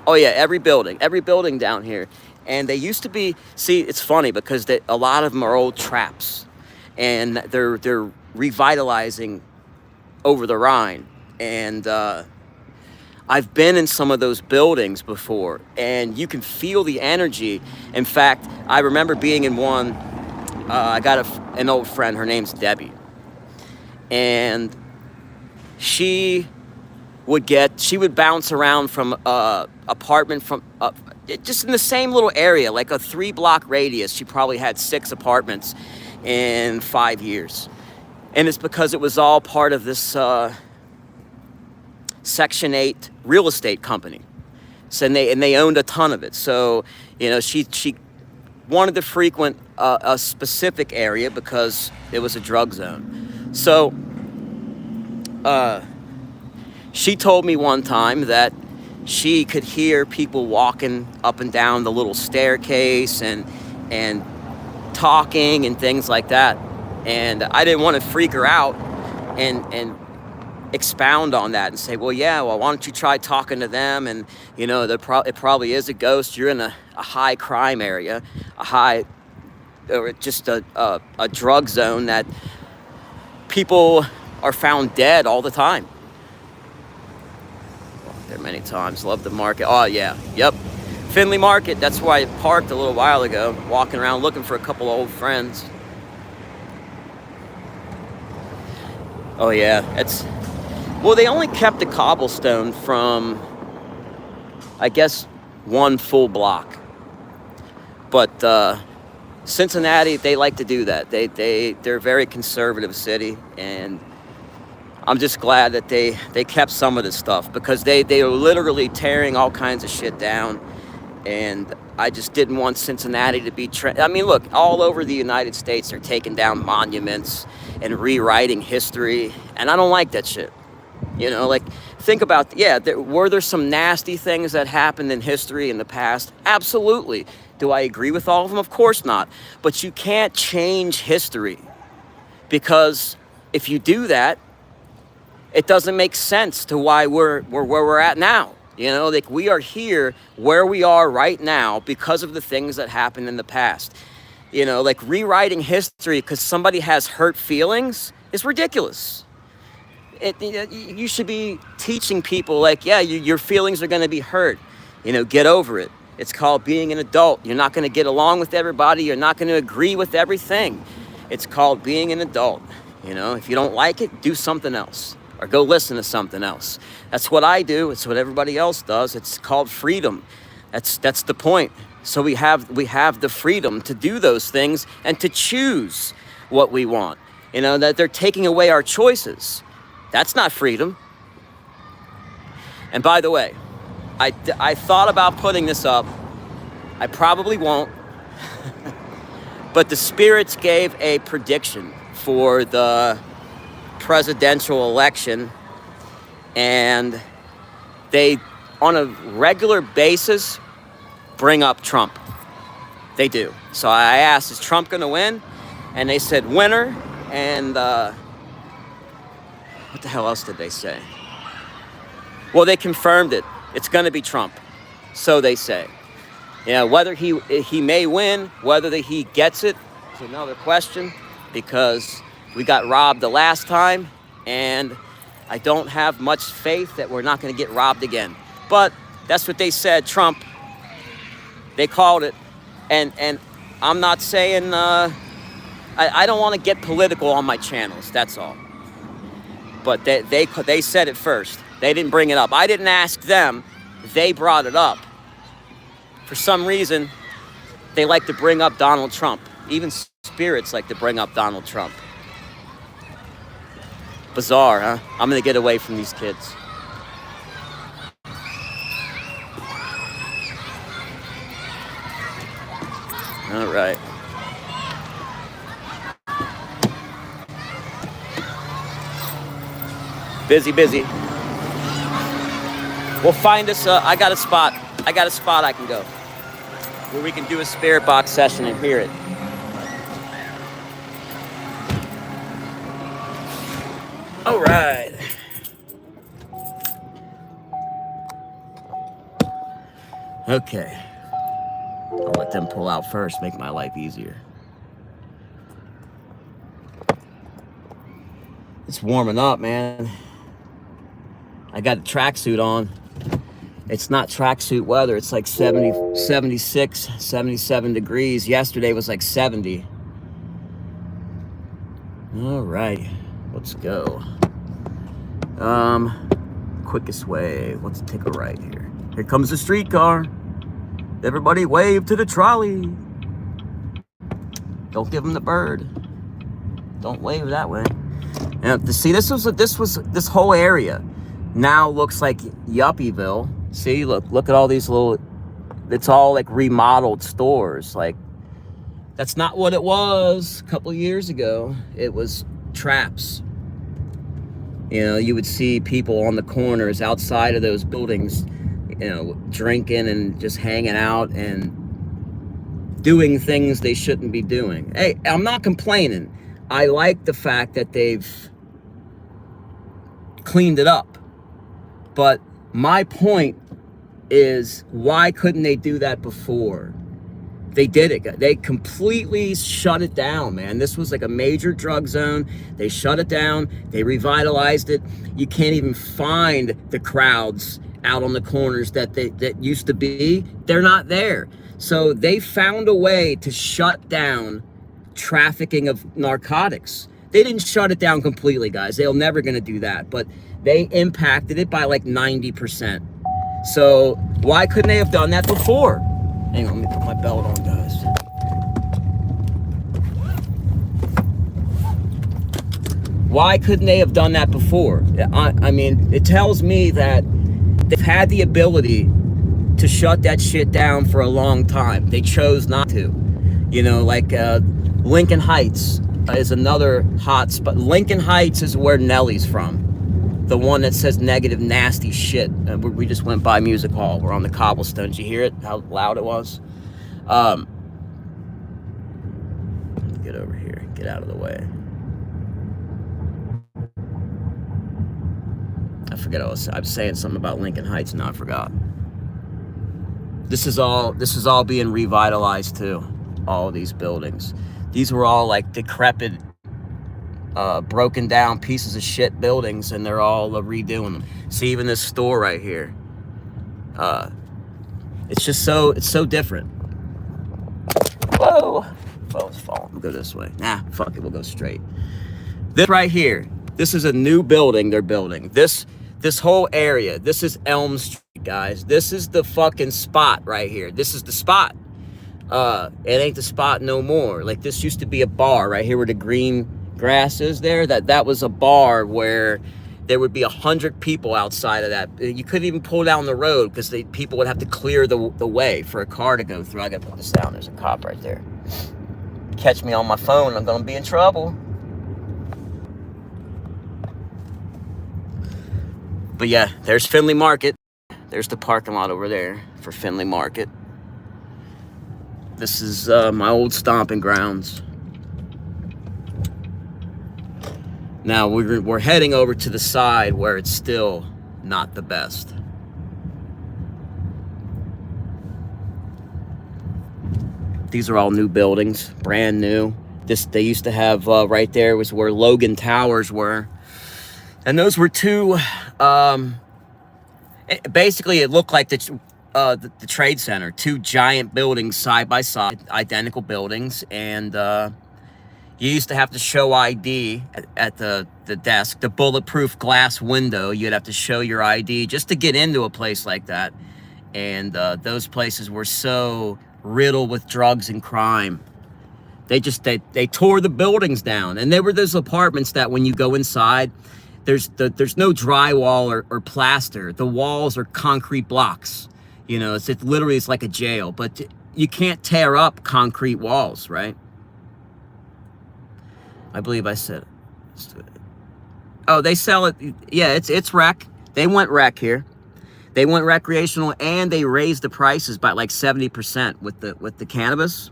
Oh yeah, every building down here. And they used to be, see, it's funny because a lot of them are old traps. And they're revitalizing over the Rhine. And I've been in some of those buildings before, and you can feel the energy. In fact, I remember being in one. I got an old friend. Her name's Debbie, and she would bounce around from apartment just in the same little area, like a 3-block radius, she probably had 6 apartments in 5 years. And it's because it was all part of this Section 8 real estate company. So, and they owned a ton of it. So, you know, she wanted to frequent a specific area because it was a drug zone. So she told me one time that she could hear people walking up and down the little staircase and talking and things like that. And I didn't want to freak her out and expound on that and say, well, yeah, well, why don't you try talking to them? And, you know, it probably is a ghost. You're in a high crime area, or just a drug zone that people are found dead all the time. Walked there many times. Love the market. Oh, yeah. Yep. Finley Market. That's where I parked a little while ago, walking around looking for a couple of old friends. Oh, yeah. Well, they only kept the cobblestone from, I guess, 1 full block. But Cincinnati, they like to do that. They're a very conservative city, and I'm just glad that they kept some of this stuff, because they were literally tearing all kinds of shit down, and I just didn't want Cincinnati to be... I mean, look, all over the United States, they're taking down monuments and rewriting history, and I don't like that shit. You know, like, think about, were there some nasty things that happened in history in the past? Absolutely. Do I agree with all of them? Of course not. But you can't change history, because if you do that, it doesn't make sense to why we're where we're at now. You know, like, we are here where we are right now because of the things that happened in the past. You know, like, rewriting history because somebody has hurt feelings is ridiculous. You should be teaching people, like, yeah, your feelings are going to be hurt. You know, get over it. It's called being an adult. You're not going to get along with everybody. You're not going to agree with everything. It's called being an adult. You know, if you don't like it, do something else, or go listen to something else. That's what I do. It's what everybody else does. It's called freedom. That's the point. So we have the freedom to do those things and to choose what we want. You know, that they're taking away our choices. That's not freedom. And by the way, I thought about putting this up. I probably won't. But the spirits gave a prediction for the presidential election. And they, on a regular basis, bring up Trump. They do. So I asked, is Trump going to win? And they said winner. And what the hell else did they say? Well, they confirmed it. It's going to be Trump. So they say. Yeah, whether he may win, whether he gets it is another question, because we got robbed the last time, and I don't have much faith that we're not going to get robbed again. But that's what they said, Trump. They called it. And I'm not saying, I don't want to get political on my channels, that's all. But they said it first. They didn't bring it up. I didn't ask them. They brought it up. For some reason, they like to bring up Donald Trump. Even spirits like to bring up Donald Trump. Bizarre, huh? I'm going to get away from these kids. All right. Busy. We'll find us, I got a spot I can go where we can do a spirit box session and hear it. All right. Okay. I'll let them pull out first, make my life easier. It's warming up, man. I got a tracksuit on. It's not tracksuit weather. It's like 70, 76, 77 degrees. Yesterday was like 70. All right, let's go. Quickest way. Let's take a right here. Here comes the streetcar. Everybody wave to the trolley. Don't give them the bird. Don't wave that way. And to see, this whole area now looks like Yuppieville. See, look at all these little, it's all like remodeled stores. Like, that's not what it was a couple years ago. It was traps. You know, you would see people on the corners outside of those buildings, you know, drinking and just hanging out and doing things they shouldn't be doing. Hey, I'm not complaining. I like the fact that they've cleaned it up. But my point is, why couldn't they do that before? They did it. They completely shut it down, man. This was like a major drug zone. They shut it down. They revitalized it. You can't even find the crowds out on the corners that used to be. They're not there. So they found a way to shut down trafficking of narcotics. They didn't shut it down completely, guys. They're never going to do that. But they impacted it by like 90%. So why couldn't they have done that before? Hang on, let me put my belt on, guys. Why couldn't they have done that before? I mean, it tells me that they've had the ability to shut that shit down for a long time. They chose not to. You know, like Lincoln Heights is another hot spot. Lincoln Heights is where Nellie's from. The one that says negative, nasty shit. We just went by Music Hall. We're on the cobblestones. You hear it? How loud it was? Get over here. Get out of the way. I forget. I was saying something about Lincoln Heights, and I forgot. This is all being revitalized too. All of these buildings. These were all like decrepit, broken down pieces of shit buildings, and they're all redoing them. See, even this store right here, it's so different. Whoa, phone's falling. We'll go this way. Nah, fuck it, we'll go straight. This right here, this is a new building they're building. This whole area, this is Elm Street, guys. This is the fucking spot right here. This is the spot. It ain't the spot no more. Like, this used to be a bar right here where the green grass is there. That was a bar where there would be 100 people outside of that. You couldn't even pull down the road because people would have to clear the way for a car to go through. I gotta put this down. There's a cop right there. Catch me on my phone, I'm gonna be in trouble. But yeah, there's Finley Market. There's the parking lot over there for Finley Market. This is my old stomping grounds. Now we're heading over to the side where it's still not the best. These are all new buildings, brand new. They used to have right there was where Logan Towers were, and those were two. Basically, it looked like the Trade Center, two giant buildings side by side, identical buildings, and you used to have to show ID at the desk, the bulletproof glass window. You'd have to show your ID just to get into a place like that, and those places were so riddled with drugs and crime. They tore the buildings down, and there were those apartments that when you go inside, there's no drywall or plaster. The walls are concrete blocks. You know, it's literally like a jail, but you can't tear up concrete walls, right? I believe I said it. Oh, they sell it. Yeah, it's rec. They went rec here. They went recreational, and they raised the prices by like 70% with the cannabis.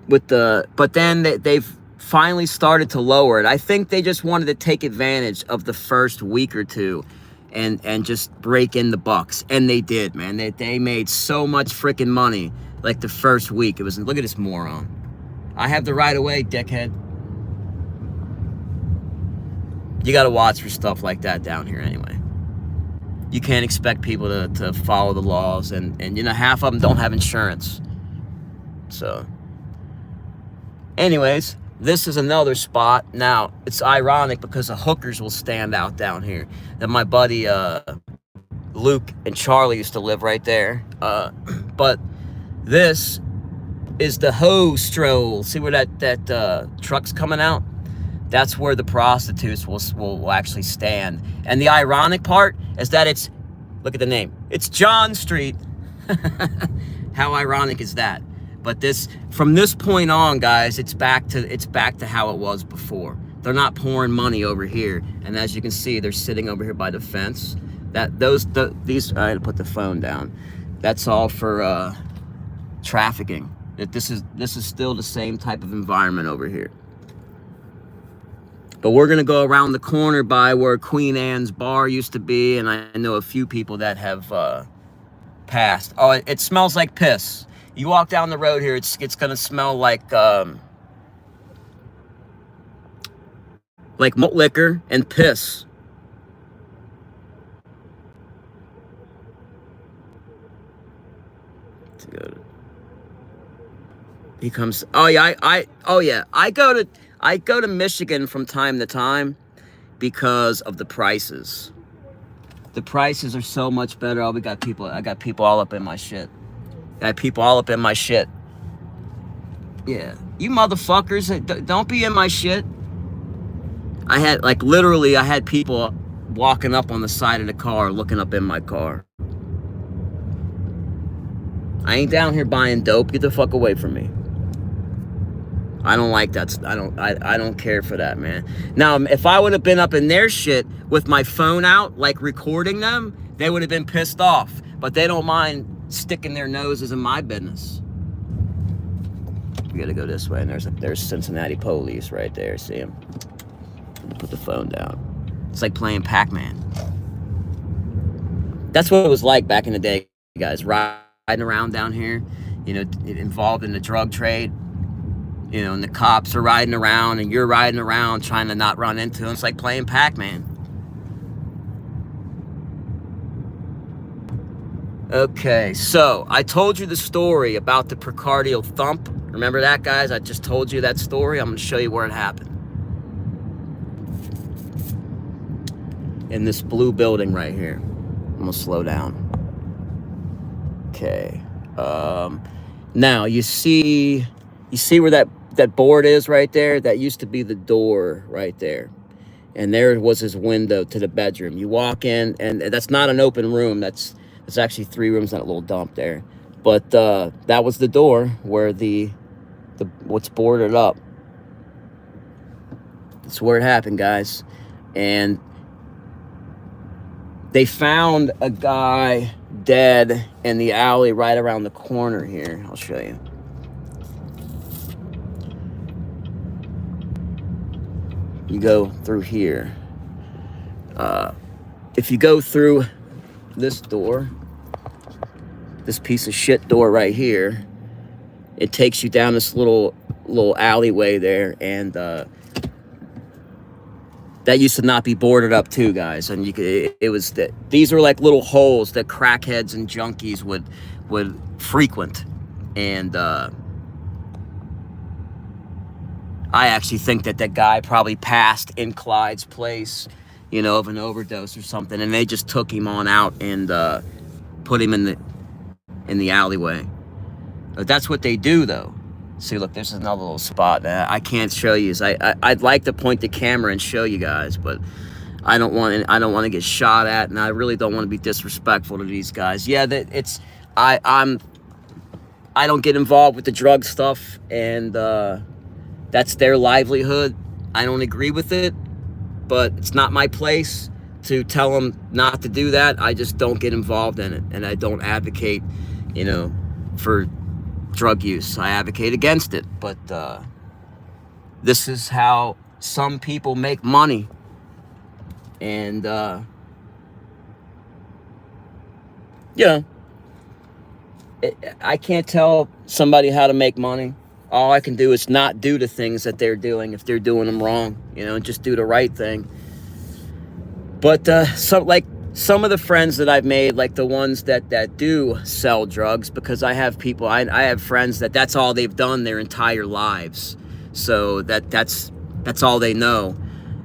But then they've finally started to lower it. I think they just wanted to take advantage of the first week or two and just break in the bucks. And they did, man. They made so much freaking money like the first week. It was, look at this moron. I have the right of way, dickhead. You got to watch for stuff like that down here anyway. You can't expect people to follow the laws. And you know, half of them don't have insurance. So, anyways, this is another spot. Now, it's ironic because the hookers will stand out down here. That my buddy Luke and Charlie used to live right there. But This is the hose stroll. See where that truck's coming out? That's where the prostitutes will actually stand. And the ironic part is that it's, look at the name, it's John Street. How ironic is that? But this, from this point on, guys, it's back to how it was before. They're not pouring money over here, and as you can see, they're sitting over here by the fence. These, I had to put the phone down. That's all for trafficking. This is still the same type of environment over here. But we're gonna go around the corner by where Queen Anne's bar used to be, and I know a few people that have passed. Oh, it smells like piss. You walk down the road here, it's gonna smell like malt liquor and piss. It's good. He comes. Oh yeah, I go to Michigan from time to time because of the prices. The prices are so much better. Oh, I got people all up in my shit. Got people all up in my shit. Yeah, you motherfuckers, don't be in my shit. I had people walking up on the side of the car, looking up in my car. I ain't down here buying dope. Get the fuck away from me. I don't like that. I don't care for that, man. Now, if I would have been up in their shit with my phone out, like recording them, they would have been pissed off. But they don't mind sticking their noses in my business. We gotta go this way, and there's Cincinnati police right there. See him? Put the phone down. It's like playing Pac-Man. That's what it was like back in the day, guys. Riding around down here, you know, involved in the drug trade. You know, and the cops are riding around, and you're riding around trying to not run into them. It's like playing Pac-Man. Okay, so I told you the story about the precardial thump. Remember that, guys? I just told you that story. I'm going to show you where it happened. In this blue building right here. I'm going to slow down. Okay. Now, you see where that board is right there? That used to be the door right there. And there was his window to the bedroom. You walk in, and that's not an open room. That's actually 3 rooms and a little dump there. But that was the door where the what's boarded up. That's where it happened, guys. And they found a guy dead in the alley right around the corner here. I'll show you. You go through here. If you go through this door, this piece of shit door right here, it takes you down this little alleyway there, and that used to not be boarded up too, guys. And these were like little holes that crackheads and junkies would frequent, and I actually think that guy probably passed in Clyde's place, you know, of an overdose or something, and they just took him on out and put him in the alleyway. But that's what they do, though. See, look, there's another little spot that I can't show you. I'd like to point the camera and show you guys, but I don't want to get shot at, and I really don't want to be disrespectful to these guys. Yeah, I don't get involved with the drug stuff, and that's their livelihood. I don't agree with it, but it's not my place to tell them not to do that. I just don't get involved in it, and I don't advocate, you know, for drug use. I advocate against it, but this is how some people make money, and yeah, I can't tell somebody how to make money. All I can do is not do the things that they're doing if they're doing them wrong, you know, and just do the right thing. But some of the friends that I've made, like the ones that do sell drugs, because I have people, I have friends that's all they've done their entire lives, so that's all they know.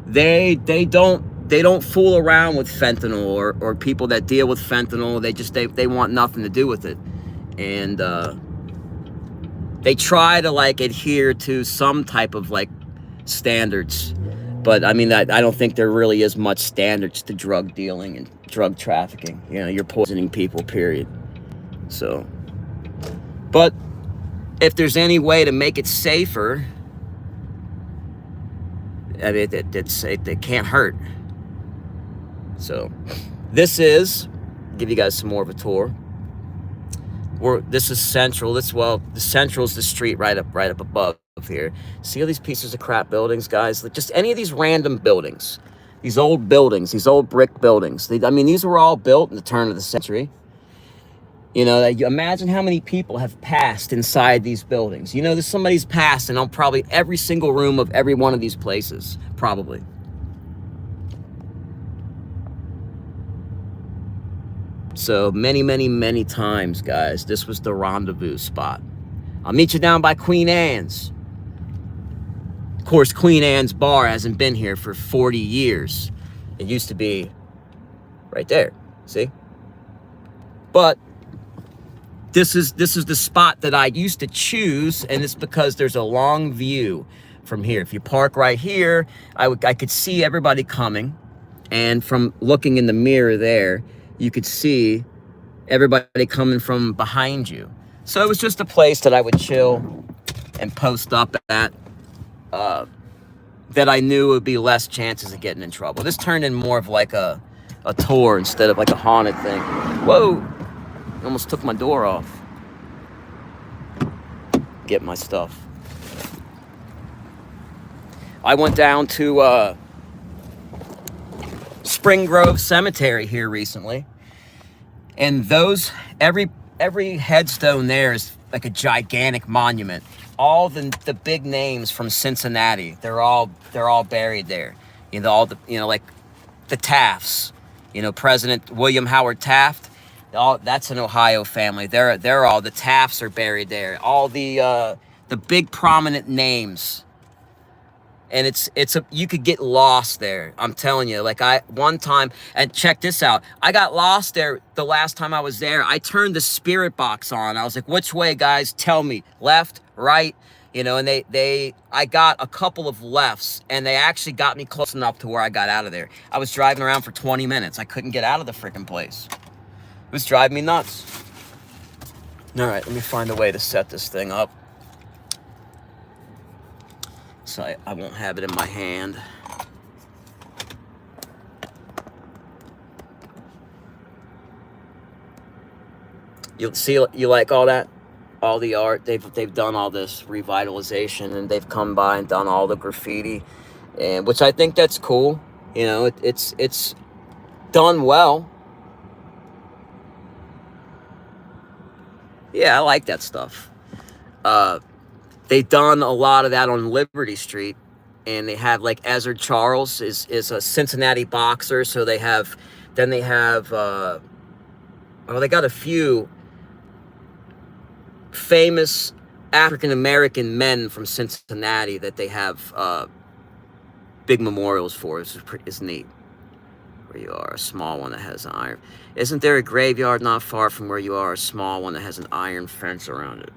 They don't fool around with fentanyl or people that deal with fentanyl. They want nothing to do with it, and they try to like adhere to some type of like standards, but I mean, I don't think there really is much standards to drug dealing and drug trafficking. You know, you're poisoning people, period. So, but if there's any way to make it safer, I mean, it can't hurt. So, this is, give you guys some more of a tour. This is Central. The Central's the street right up above here. See all these pieces of crap buildings, guys? Like just any of these random buildings, these old buildings, these old brick buildings. I mean, these were all built in the turn of the century. You know, imagine how many people have passed inside these buildings. You know, there's somebody's passed in probably every single room of every one of these places, probably. So many, many, many times, guys, this was the rendezvous spot. I'll meet you down by Queen Anne's. Of course, Queen Anne's bar hasn't been here for 40 years. It used to be right there, see? But this is the spot that I used to choose, and it's because there's a long view from here. If you park right here, I could see everybody coming, and from looking in the mirror there, you could see everybody coming from behind you. So it was just a place that I would chill and post up at, that I knew would be less chances of getting in trouble. This turned in more of like a tour instead of like a haunted thing. Whoa, almost took my door off. Get my stuff. I went down to Spring Grove Cemetery here recently, and every headstone there is like a gigantic monument. All the big names from Cincinnati, they're all buried there. You know, like the Tafts, you know, President William Howard Taft, that's an Ohio family. They're all, the Tafts are buried there. All the big prominent names. And you could get lost there. I'm telling you, like one time, and check this out. I got lost there the last time I was there. I turned the spirit box on. I was like, which way, guys? Tell me, left, right, you know, and I got a couple of lefts, and they actually got me close enough to where I got out of there. I was driving around for 20 minutes. I couldn't get out of the freaking place. It was driving me nuts. All right, let me find a way to set this thing up, so I won't have it in my hand. You see, you like all that? All the art, they've done all this revitalization, and they've come by and done all the graffiti, and which I think that's cool. You know, it's done well. Yeah, I like that stuff. They've done a lot of that on Liberty Street, and they have like Ezra Charles is a Cincinnati boxer. So they have they got a few famous African-American men from Cincinnati that they have big memorials for. It's neat. Where you are, a small one that has an iron. Isn't there a graveyard not far from where you are, a small one that has an iron fence around it?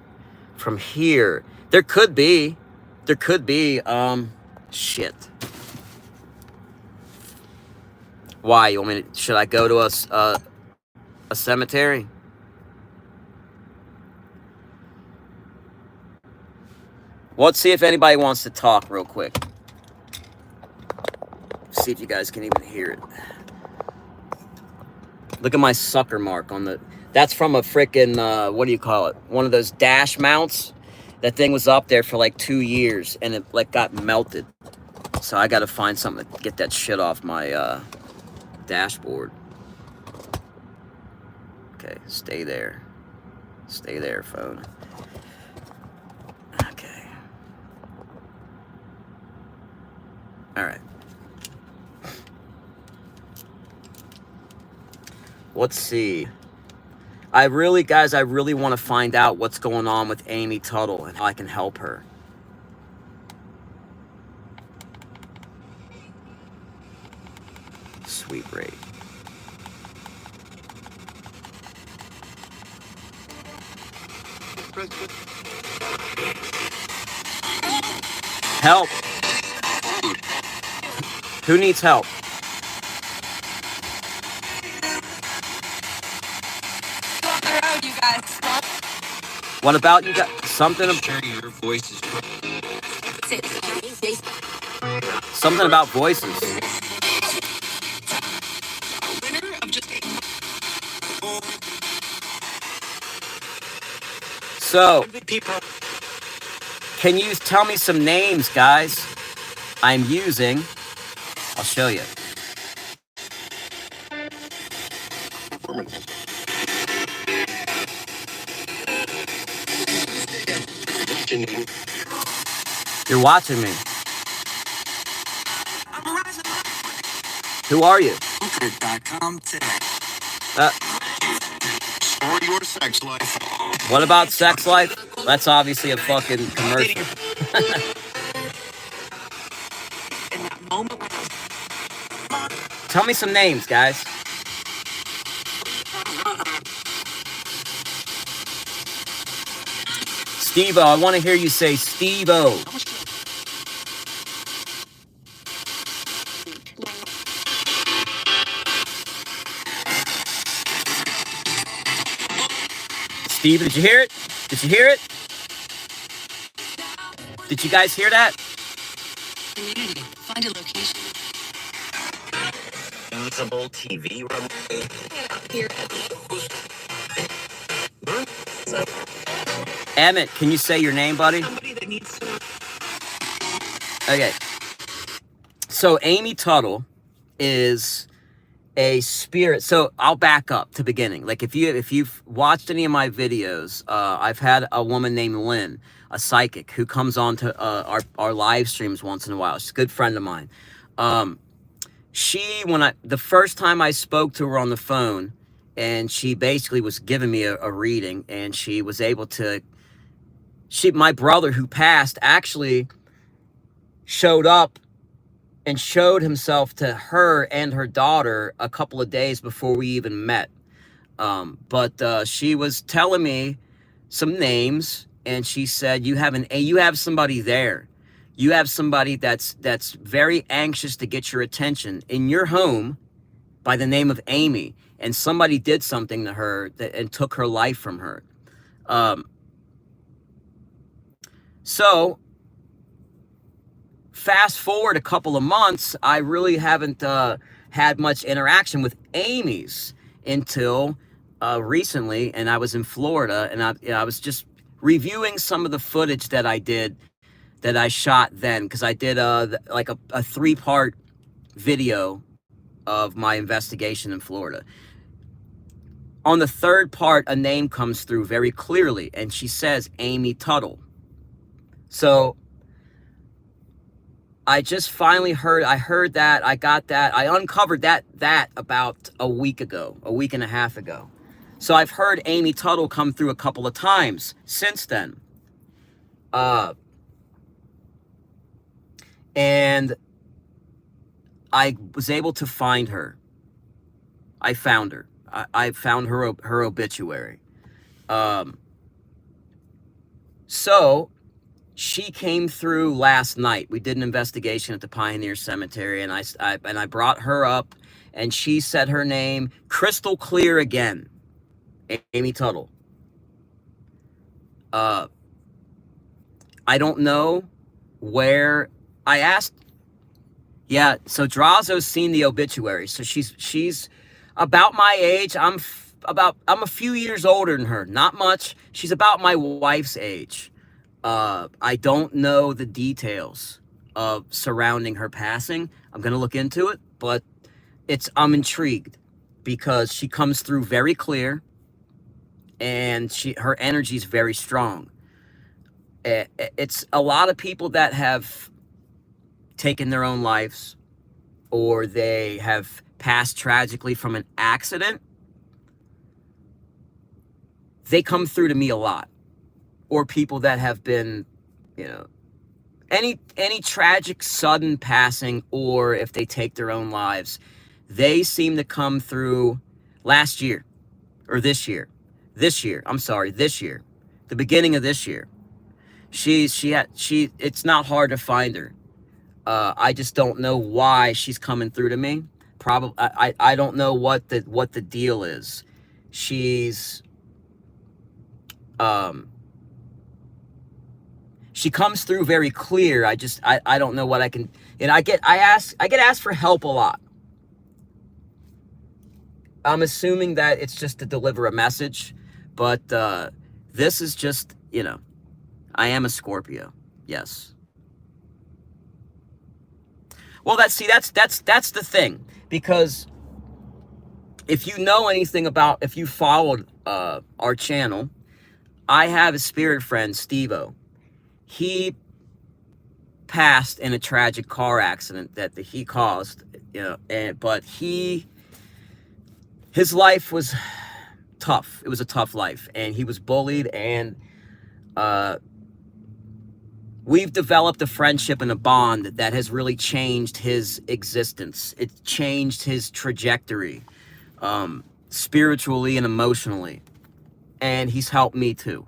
From here, there could be, shit. Why? You want me to, should I go to a cemetery? Well, let's see if anybody wants to talk real quick. See if you guys can even hear it. Look at my sucker mark on the... That's from a frickin', what do you call it? One of those dash mounts. That thing was up there for like 2 years, and it like got melted. So I gotta find something to get that shit off my dashboard. Okay, stay there. Stay there, phone. Okay. All right. Let's see. I really want to find out what's going on with Amy Tuttle and how I can help her. Sweet rate. President. Help. Who needs help? You guys. What about you got something? Your voice is Something about voices. So, can you tell me some names, guys? I'm using. I'll show you. You're watching me. Who are you? Or your sex life. What about sex life? That's obviously a fucking commercial. Tell me some names, guys. Steve-O, I want to hear you say Steve-O. Steve, did you hear it? Did you hear it? Did you guys hear that? Community. Find a location. Usable TV Emmett, can you say your name, buddy? Okay. So Amy Tuttle is a spirit. So I'll back up to beginning. Like if you've watched any of my videos, I've had a woman named Lynn, a psychic, who comes on to our live streams once in a while. She's a good friend of mine. The first time I spoke to her on the phone, and she basically was giving me a reading, and she was able to. My brother who passed actually showed up and showed himself to her and her daughter a couple of days before we even met. But she was telling me some names, and she said, you have somebody there. You have somebody that's very anxious to get your attention in your home by the name of Amy, and somebody did something to her and took her life from her. So fast forward a couple of months, I really haven't had much interaction with Amy's until recently, and I was in Florida, and I was just reviewing some of the footage that I shot then, because I did like a 3-part video of my investigation in Florida. On the 3rd part, a name comes through very clearly, and she says Amy Tuttle. So I just finally heard that, I got that, I uncovered that about a week and a half ago. So I've heard Amy Tuttle come through a couple of times since then. And I was able to find her. I found her. I found her obituary. So she came through last night. We did an investigation at the Pioneer Cemetery, and I brought her up, and she said her name crystal clear again. Amy Tuttle. I don't know where. I asked. Yeah, so Drazo's seen the obituary. So she's about my age. I'm a few years older than her. Not much. She's about my wife's age. I don't know the details of surrounding her passing. I'm gonna look into it, but I'm intrigued because she comes through very clear, and her energy is very strong. It's a lot of people that have taken their own lives, or they have passed tragically from an accident. They come through to me a lot. Or people that have been, any tragic sudden passing, or if they take their own lives, they seem to come through this year, the beginning of this year. It's not hard to find her. I just don't know why she's coming through to me. Probably I don't know what the deal is. She's she comes through very clear. I don't know what I can, and I get asked for help a lot. I'm assuming that it's just to deliver a message, but this is just, I am a Scorpio. Yes. Well, that's the thing, because if you know anything about, if you followed our channel, I have a spirit friend, Steve-O. He passed in a tragic car accident that he caused, but his life was tough. It was a tough life, and he was bullied, and we've developed a friendship and a bond that has really changed his existence. It changed his trajectory, spiritually and emotionally, and he's helped me too.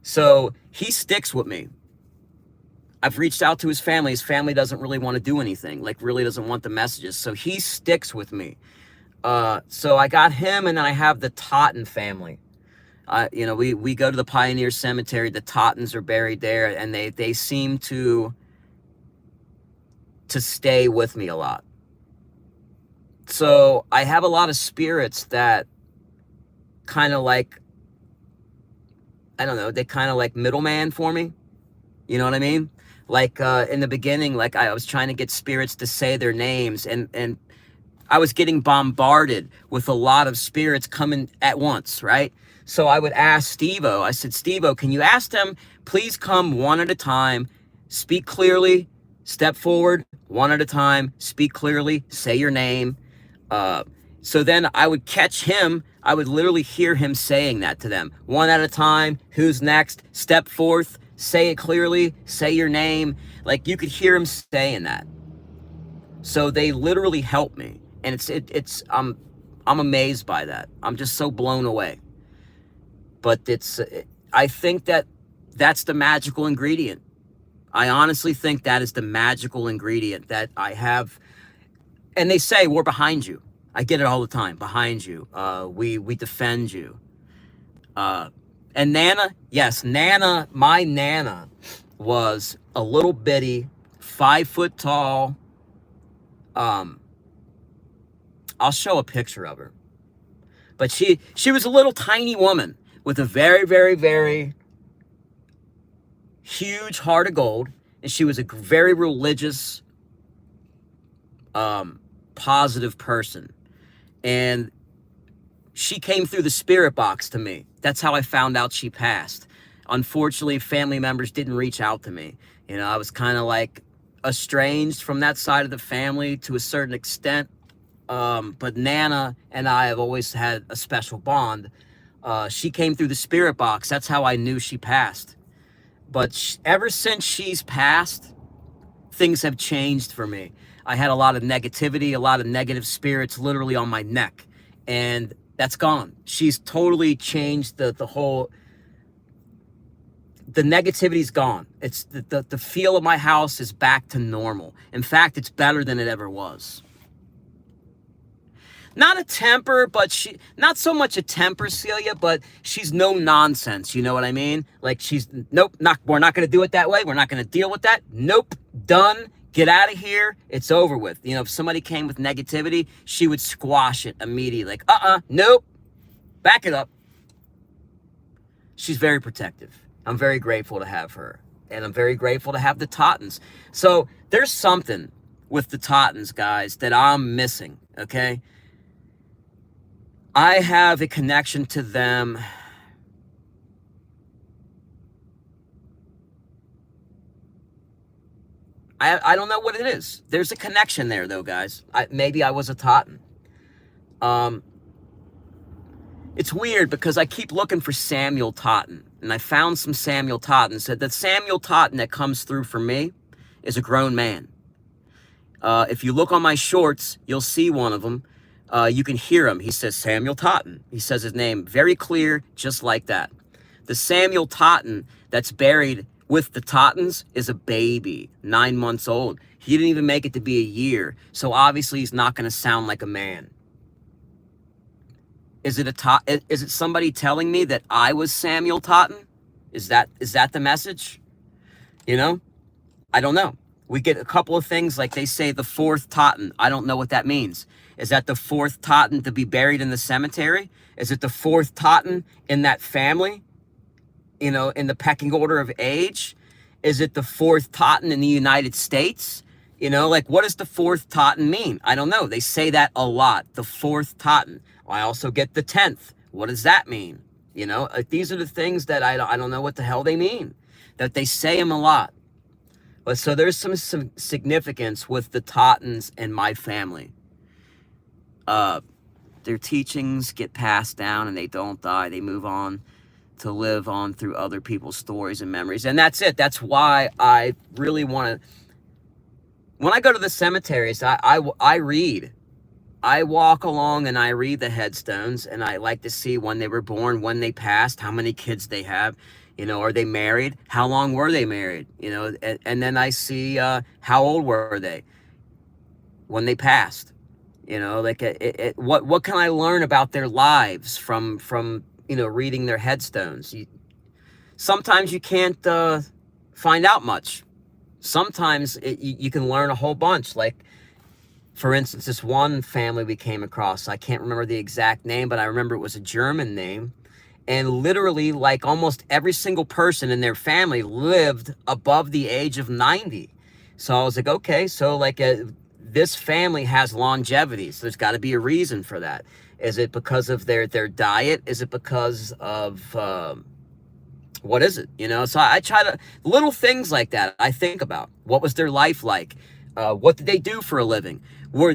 So he sticks with me. I've reached out to his family. His family doesn't really want to do anything, like really doesn't want the messages. So he sticks with me. So I got him, and then I have the Totten family. We go to the Pioneer Cemetery. The Tottens are buried there, and they seem to stay with me a lot. So I have a lot of spirits that kind of like, I don't know, they kind of like middleman for me. You know what I mean? Like in the beginning, like I was trying to get spirits to say their names, and I was getting bombarded with a lot of spirits coming at once, right? So I would ask Steve-O, I said, Steve-O, can you ask them, please come one at a time, speak clearly, step forward, one at a time, speak clearly, say your name. So then I would catch him, I would literally hear him saying that to them. One at a time, who's next, step forth, say it clearly, say your name. Like you could hear him saying that. So they literally helped me. And I'm amazed by that. I'm just so blown away. But I think that's the magical ingredient. I honestly think that is the magical ingredient that I have. And they say, we're behind you. I get it all the time. Behind you. We defend you. And Nana, yes, Nana, my Nana was a little bitty, 5 foot tall. I'll show a picture of her. But she was a little tiny woman with a very, very, very huge heart of gold. And she was a very religious, positive person. And she came through the spirit box to me. That's how I found out she passed. Unfortunately, family members didn't reach out to me. I was kind of like estranged from that side of the family to a certain extent. But Nana and I have always had a special bond. She came through the spirit box. That's how I knew she passed. But ever since she's passed, things have changed for me. I had a lot of negativity, a lot of negative spirits literally on my neck. And that's gone. She's totally changed the negativity's gone. It's the feel of my house is back to normal. In fact, it's better than it ever was. Not a temper, but not so much a temper, Celia, but she's no nonsense. You know what I mean? Like nope, we're not going to do it that way. We're not going to deal with that. Nope, done. Get out of here. It's over with. If somebody came with negativity, she would squash it immediately. Like, nope, back it up. She's very protective. I'm very grateful to have her. And I'm very grateful to have the Tottens. So there's something with the Tottens, guys, that I'm missing, okay? I have a connection to them. I don't know what it is. There's a connection there, though, guys. Maybe I was a Totten. It's weird because I keep looking for Samuel Totten, and I found some Samuel Tottens. The Samuel Totten that comes through for me is a grown man. If you look on my shorts, you'll see one of them. You can hear him. He says Samuel Totten. He says his name very clear, just like that. The Samuel Totten that's buried with the Tottens is a baby, 9 months old. He didn't even make it to be a year. So obviously he's not going to sound like a man. Is it somebody telling me that I was Samuel Totten? Is that the message? You know? I don't know. We get a couple of things like they say the fourth Totten. I don't know what that means. Is that the fourth Totten to be buried in the cemetery? Is it the fourth Totten in that family? You know, in the pecking order of age? Is it the fourth Totten in the United States? You know, like what does the fourth Totten mean? I don't know. They say that a lot. The fourth Totten. I also get the 10th. What does that mean? You know, these are the things that I don't know what the hell they mean. That they say them a lot. But so there's some significance with the Tottens and my family. Their teachings get passed down and they don't die. They move on to live on through other people's stories and memories. And that's it. That's why I really want to, when I go to the cemeteries, I read. I walk along and I read the headstones, and I like to see when they were born, when they passed, how many kids they have, you know, are they married? How long were they married? You know, and then I see how old were they when they passed? You know, like what can I learn about their lives from you know, reading their headstones? Sometimes you can't find out much. Sometimes you can learn a whole bunch. Like, for instance, this one family we came across, I can't remember the exact name, but I remember it was a German name. And literally, like, almost every single person in their family lived above the age of 90. So I was like, okay, so like this family has longevity. So there's got to be a reason for that. Is it because of their diet? Is it because of, what is it? You know, so I try to, little things like that I think about. What was their life like? What did they do for a living?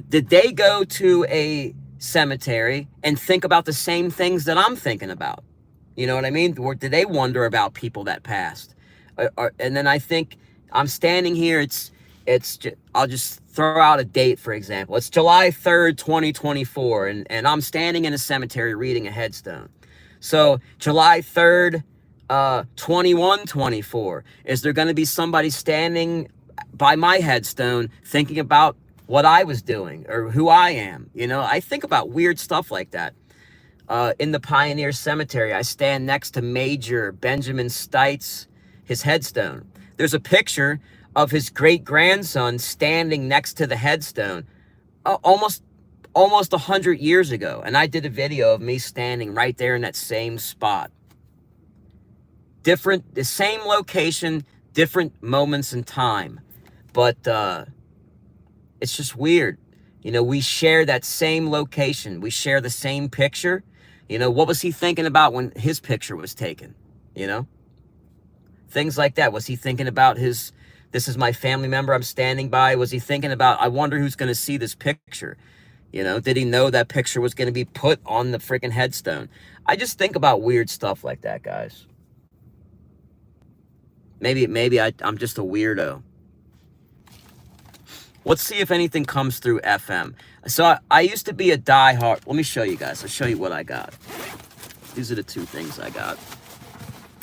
Did they go to a cemetery and think about the same things that I'm thinking about? You know what I mean? Or did they wonder about people that passed? And then I think I'm standing here. I'll just throw out a date, for example. It's July 3rd, 2024, and I'm standing in a cemetery reading a headstone. So July 3rd, 2124, is there going to be somebody standing by my headstone thinking about what I was doing or who I am? You know, I think about weird stuff like that. In the Pioneer Cemetery, I stand next to Major Benjamin Stites, his headstone. There's a picture of his great-grandson standing next to the headstone almost 100 years ago. And I did a video of me standing right there in that same spot. The same location, different moments in time. But it's just weird. You know, we share that same location. We share the same picture. You know, what was he thinking about when his picture was taken? You know? Things like that. Was he thinking about this is my family member I'm standing by? Was he thinking about, I wonder who's going to see this picture? You know, did he know that picture was going to be put on the freaking headstone? I just think about weird stuff like that, guys. Maybe I'm just a weirdo. Let's see if anything comes through FM. So I used to be a diehard. Let me show you guys. I'll show you what I got. These are the two things I got.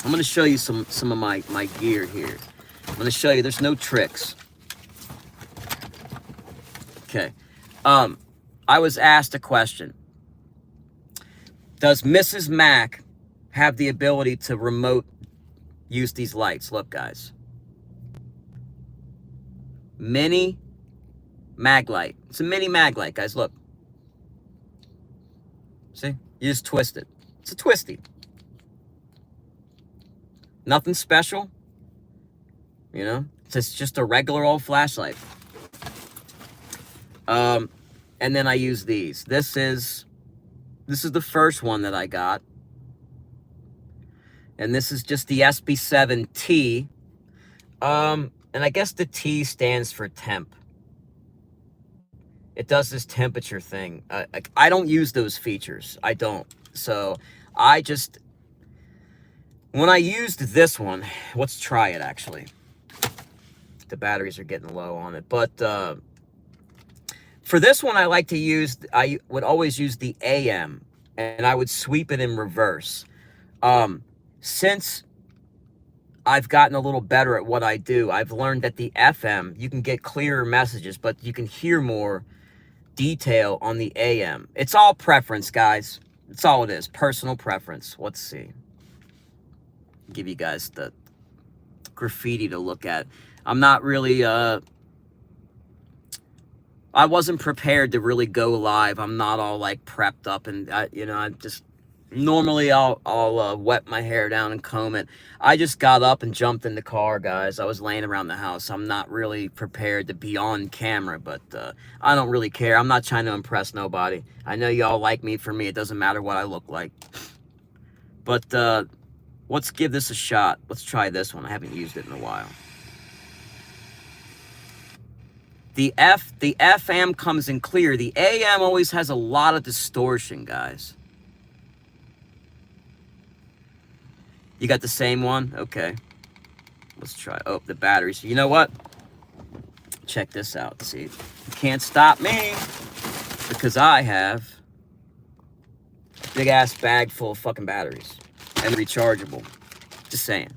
I'm going to show you some of my gear here. I'm going to show you there's no tricks. Okay. I was asked a question. Does Mrs. Mac have the ability to remote use these lights? Look, guys. Mini mag light. It's a mini mag light, guys. Look. See? You just twist it. It's a twisty. Nothing special. You know? It's just a regular old flashlight. And then I use these. This is the first one that I got. And this is just the SB7T. And I guess the T stands for temp. It does this temperature thing. I don't use those features. I don't. So when I used this one, let's try it actually. The batteries are getting low on it. But for this one, I would always use the AM, and I would sweep it in reverse. Since I've gotten a little better at what I do. I've learned that the FM, you can get clearer messages, but you can hear more detail on the AM. It's all preference, guys. It's all it is. Personal preference. Let's see. Give you guys the graffiti to look at. I'm not really, I wasn't prepared to really go live. I'm not all like prepped up, and you know, I just, normally I'll wet my hair down and comb it. I just got up and jumped in the car, guys. I was laying around the house. I'm not really prepared to be on camera, but I don't really care. I'm not trying to impress nobody. I know y'all like me for me. It doesn't matter what I look like. But let's give this a shot. Let's try this one. I haven't used it in a while. The FM comes in clear. The AM always has a lot of distortion, guys. You got the same one? Okay. Let's try. Oh, the batteries. You know what? Check this out. See, you can't stop me because I have a big ass bag full of fucking batteries and rechargeable. Just saying.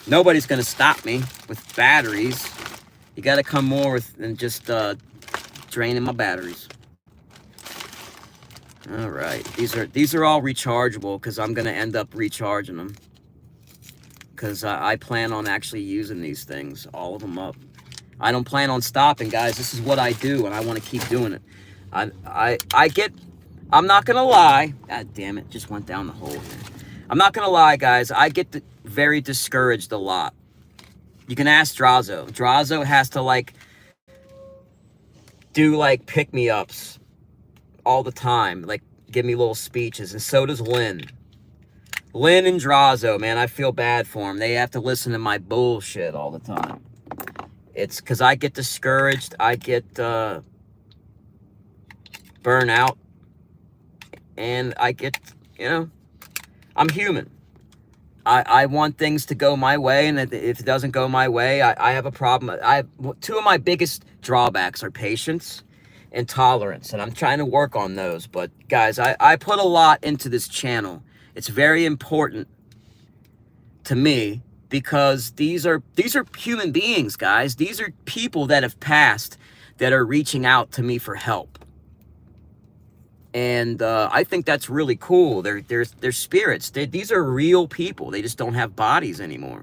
Nobody's gonna stop me with batteries. You gotta come more with than just draining my batteries. All right, these are all rechargeable because I'm gonna end up recharging them because I plan on actually using these things, all of them up. I don't plan on stopping, guys. This is what I do, and I want to keep doing it. I'm not gonna lie. God damn it, just went down the hole here. I'm not gonna lie, guys. I get very discouraged a lot. You can ask Drazo. Drazo has to like do like pick-me-ups all the time, like give me little speeches, and so does Lynn. Lynn and Drazo, man, I feel bad for them. They have to listen to my bullshit all the time. It's because I get discouraged, I get burnt out, and I get, you know, I'm human. I want things to go my way, and if it doesn't go my way, I have a problem. Two of my biggest drawbacks are patience and tolerance, and I'm trying to work on those. But guys, I put a lot into this channel. It's very important to me because these are human beings, guys. These are people that have passed that are reaching out to me for help, and I think that's really cool. They're spirits. These are real people. They just don't have bodies anymore.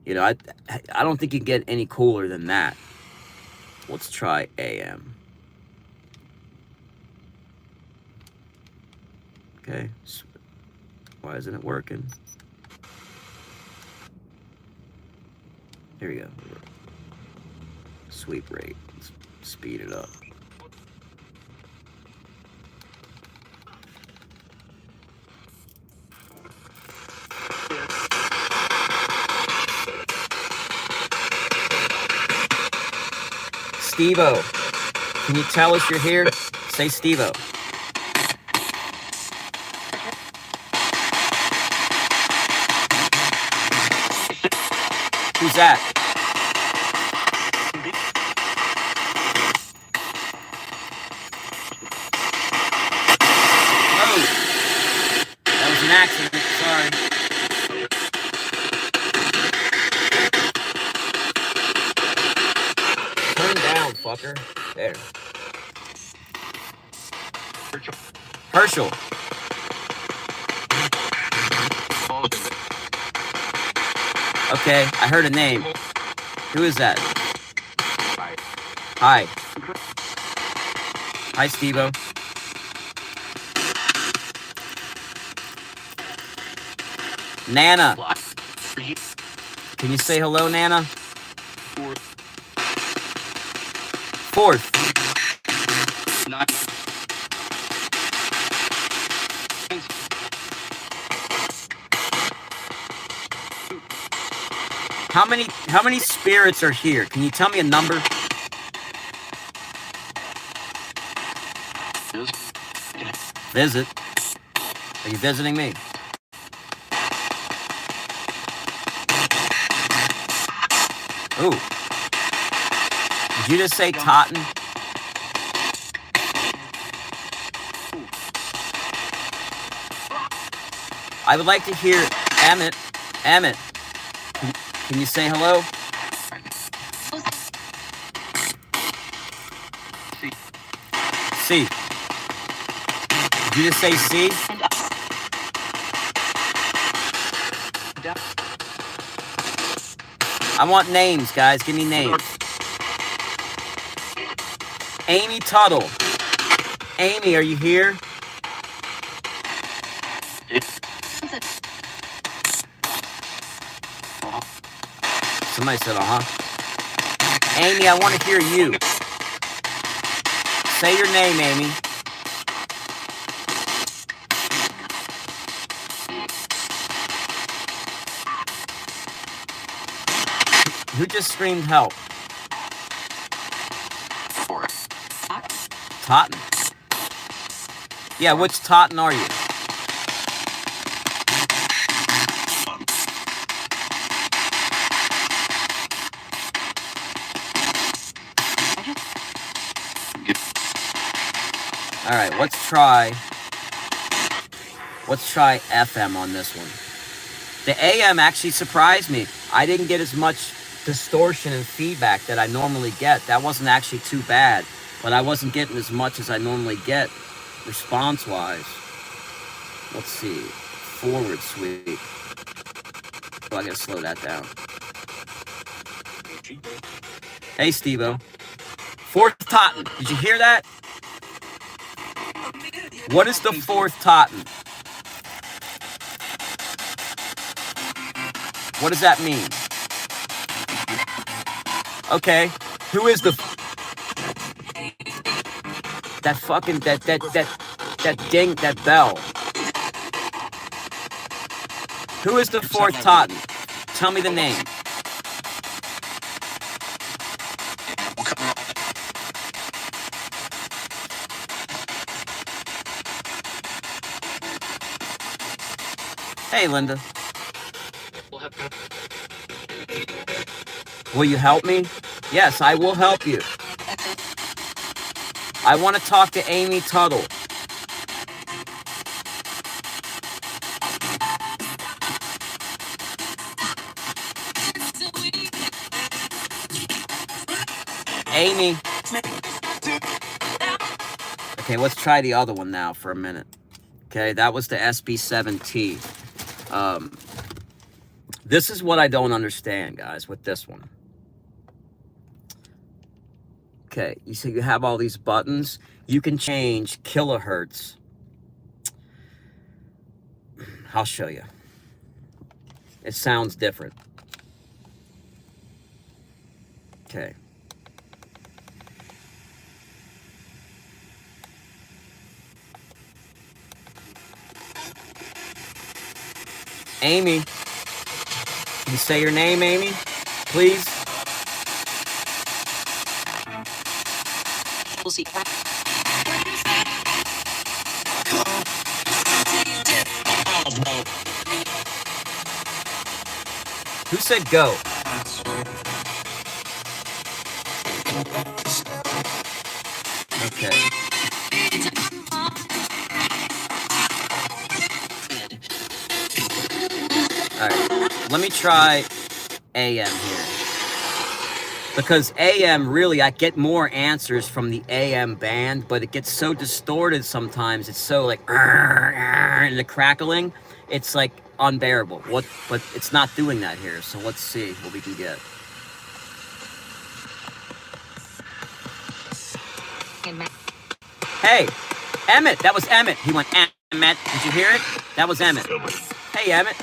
You know, I don't think you get any cooler than that. Let's try AM. Okay, why isn't it working? Here we go. Sweep rate. Let's speed it up. Steve-O, can you tell us you're here? Say Steve-O. Who's that? Oh, that was an accident. Sorry. Turn down, fucker. There. Herschel. Okay, I heard a name. Who is that? Hi. Hi, Steve-O. Nana. Can you say hello, Nana? Fourth. How many spirits are here? Can you tell me a number? Visit? Are you visiting me? Ooh. Did you just say Totten? I would like to hear Emmett Emmett, can you say hello? C. Did you just say C? I want names, guys. Give me names. Amy Tuttle. Amy, are you here? Somebody said, uh-huh. Amy, I want to hear you. Say your name, Amy. Who just screamed help? Totten. Yeah, which Totten are you? All right, let's try FM on this one. The AM actually surprised me. I didn't get as much distortion and feedback that I normally get. That wasn't actually too bad, but I wasn't getting as much as I normally get response-wise. Let's see. Forward sweep. Oh, I gotta slow that down. Hey, Steve-O. Fourth Totten. Did you hear that? What is the fourth Totten? What does that mean? Okay. Who is the... That fucking... That ding... That bell. Who is the fourth Totten? Tell me the name. Hey, Linda. Will you help me? Yes, I will help you. I want to talk to Amy Tuttle. Amy. Okay, let's try the other one now for a minute. Okay, that was the SB7T. This is what I don't understand, guys, with this one. Okay, you see you have all these buttons. You can change kilohertz. I'll show you. It sounds different. Okay. Amy. Can you say your name, Amy? Please? We'll see. Who said go? Okay. Alright. Let me try AM here. Because AM, really, I get more answers from the AM band, but it gets so distorted sometimes. It's so like, and the crackling, it's like unbearable. But it's not doing that here, so let's see what we can get. Hey, Emmett, that was Emmett. He went, Emmett, did you hear it? That was Emmett. Hey, Emmett.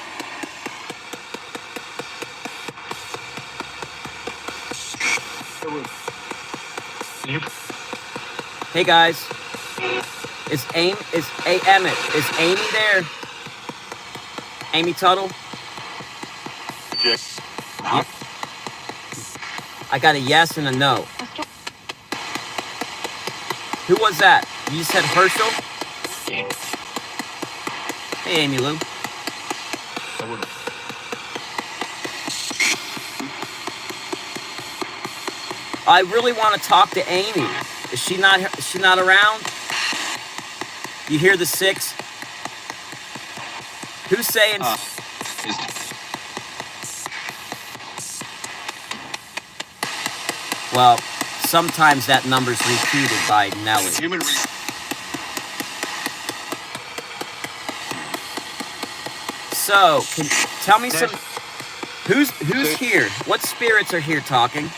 Hey guys, is Emmett, is Amy there? Amy Tuttle? Yes. Yeah. I got a yes and a no. Who was that? You just said Herschel? Hey Amy Lou. I really want to talk to Amy. Is she not around? You hear the 6? Who's saying? Well, sometimes that number's repeated by Nelly. Human So, tell me some. Who's here? What spirits are here talking?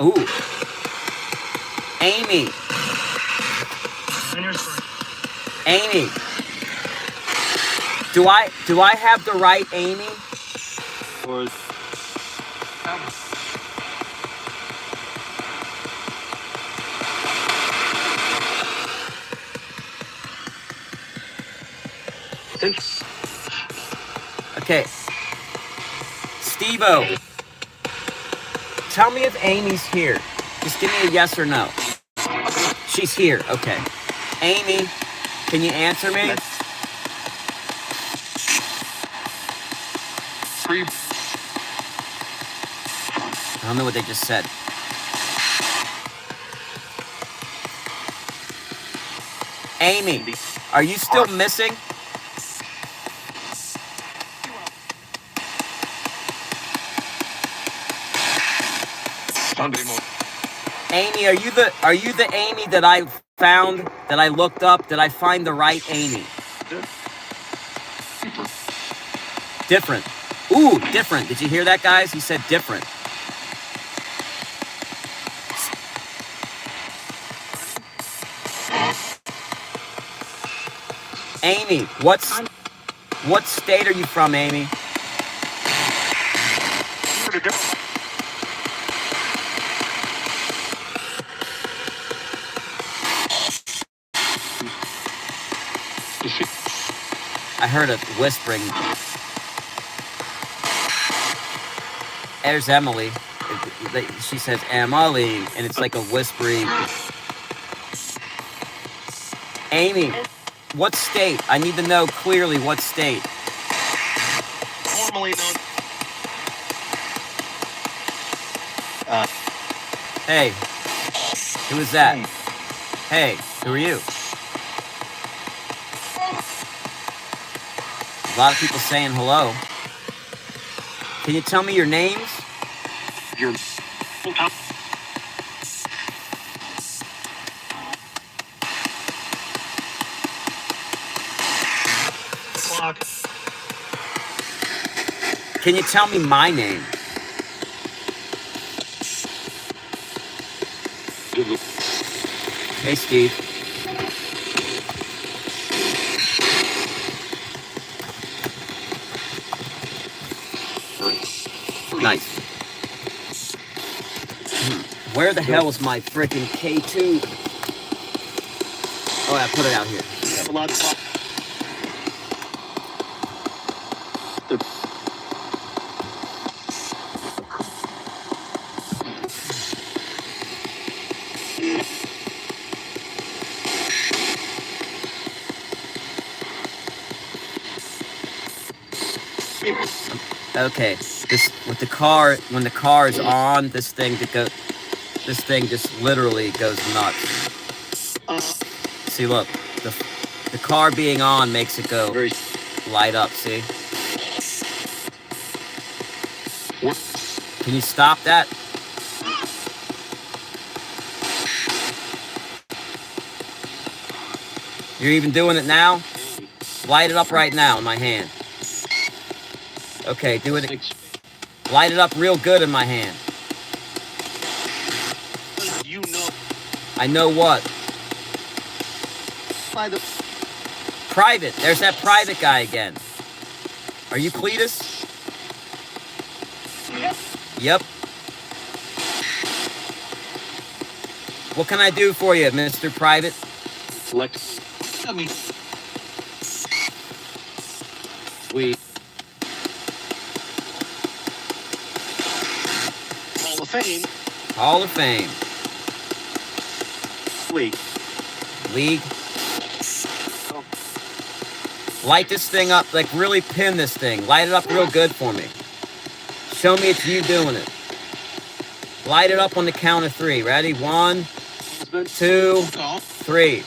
Ooh, Amy. Amy. Do I have the right Amy? Or Okay. Steve-O, tell me if Amy's here. Just give me a yes or no. She's here. Okay. Amy, can you answer me? I don't know what they just said. Amy, are you still missing? Sunday morning. Amy, are you the Amy that I found, that I looked up? Did I find the right Amy? Different. Ooh, different. Did you hear that, guys? He said different. Amy, what state are you from, Amy? I heard a whispering. There's Emily. She says Emily, and it's like a whispery. Amy, what state? I need to know clearly what state. Formerly known. Hey, who is that? Hey, who are you? A lot of people saying hello. Can you tell me your names? Your clock. Can you tell me my name? Hey, Steve. Nice. Where the hell is my freaking K2? Oh, I put it out here. A lot of Okay, this with the car. When the car is on, this thing just literally goes nuts. See, look, the car being on makes it go light up. See? Can you stop that? You're even doing it now? Light it up right now in my hand. Okay, do it. Light it up real good in my hand. you know I know what. by the Private. There's that private guy again. Are you Cletus? Yep. What can I do for you, Mr. Private? select. I mean, we Hall of Fame. Hall of Fame. League. League. Light this thing up, like really pin this thing. Light it up real good for me. Show me it's you doing it. Light it up on the count of 3. Ready? 1, 2, 3.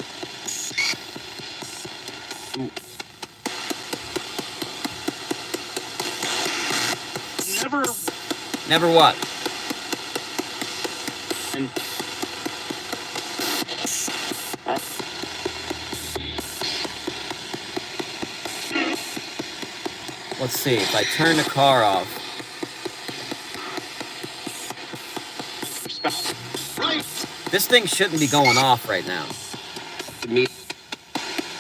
Never. Never what? And Let's see, if I turn the car off. right This thing shouldn't be going off right now. to me.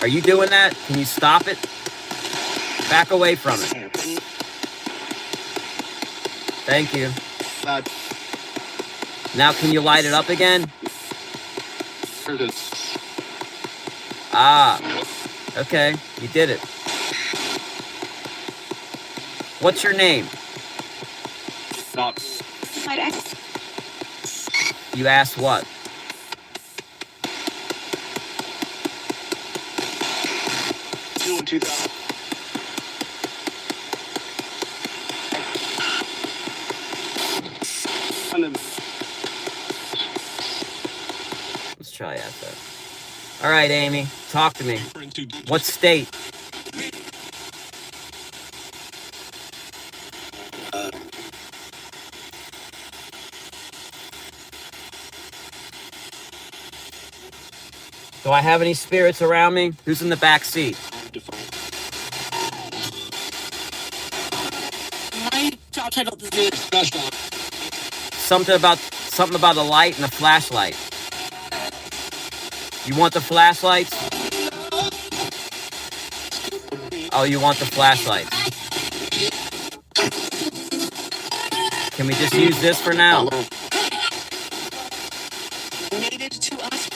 Are you doing that? Can you stop it? Back away from it. Thank you. That Now can you light it up again? heard it. Ah, okay, you did it. What's your name? Not You asked what? two in 2000. Let's try out that. All right, Amy, talk to me. What state? Do I have any spirits around me? Who's in the back seat? My job title is new. Special. Something about a light and a flashlight. You want the flashlights? Oh, you want the flashlights. Can we just use this for now? Related to us.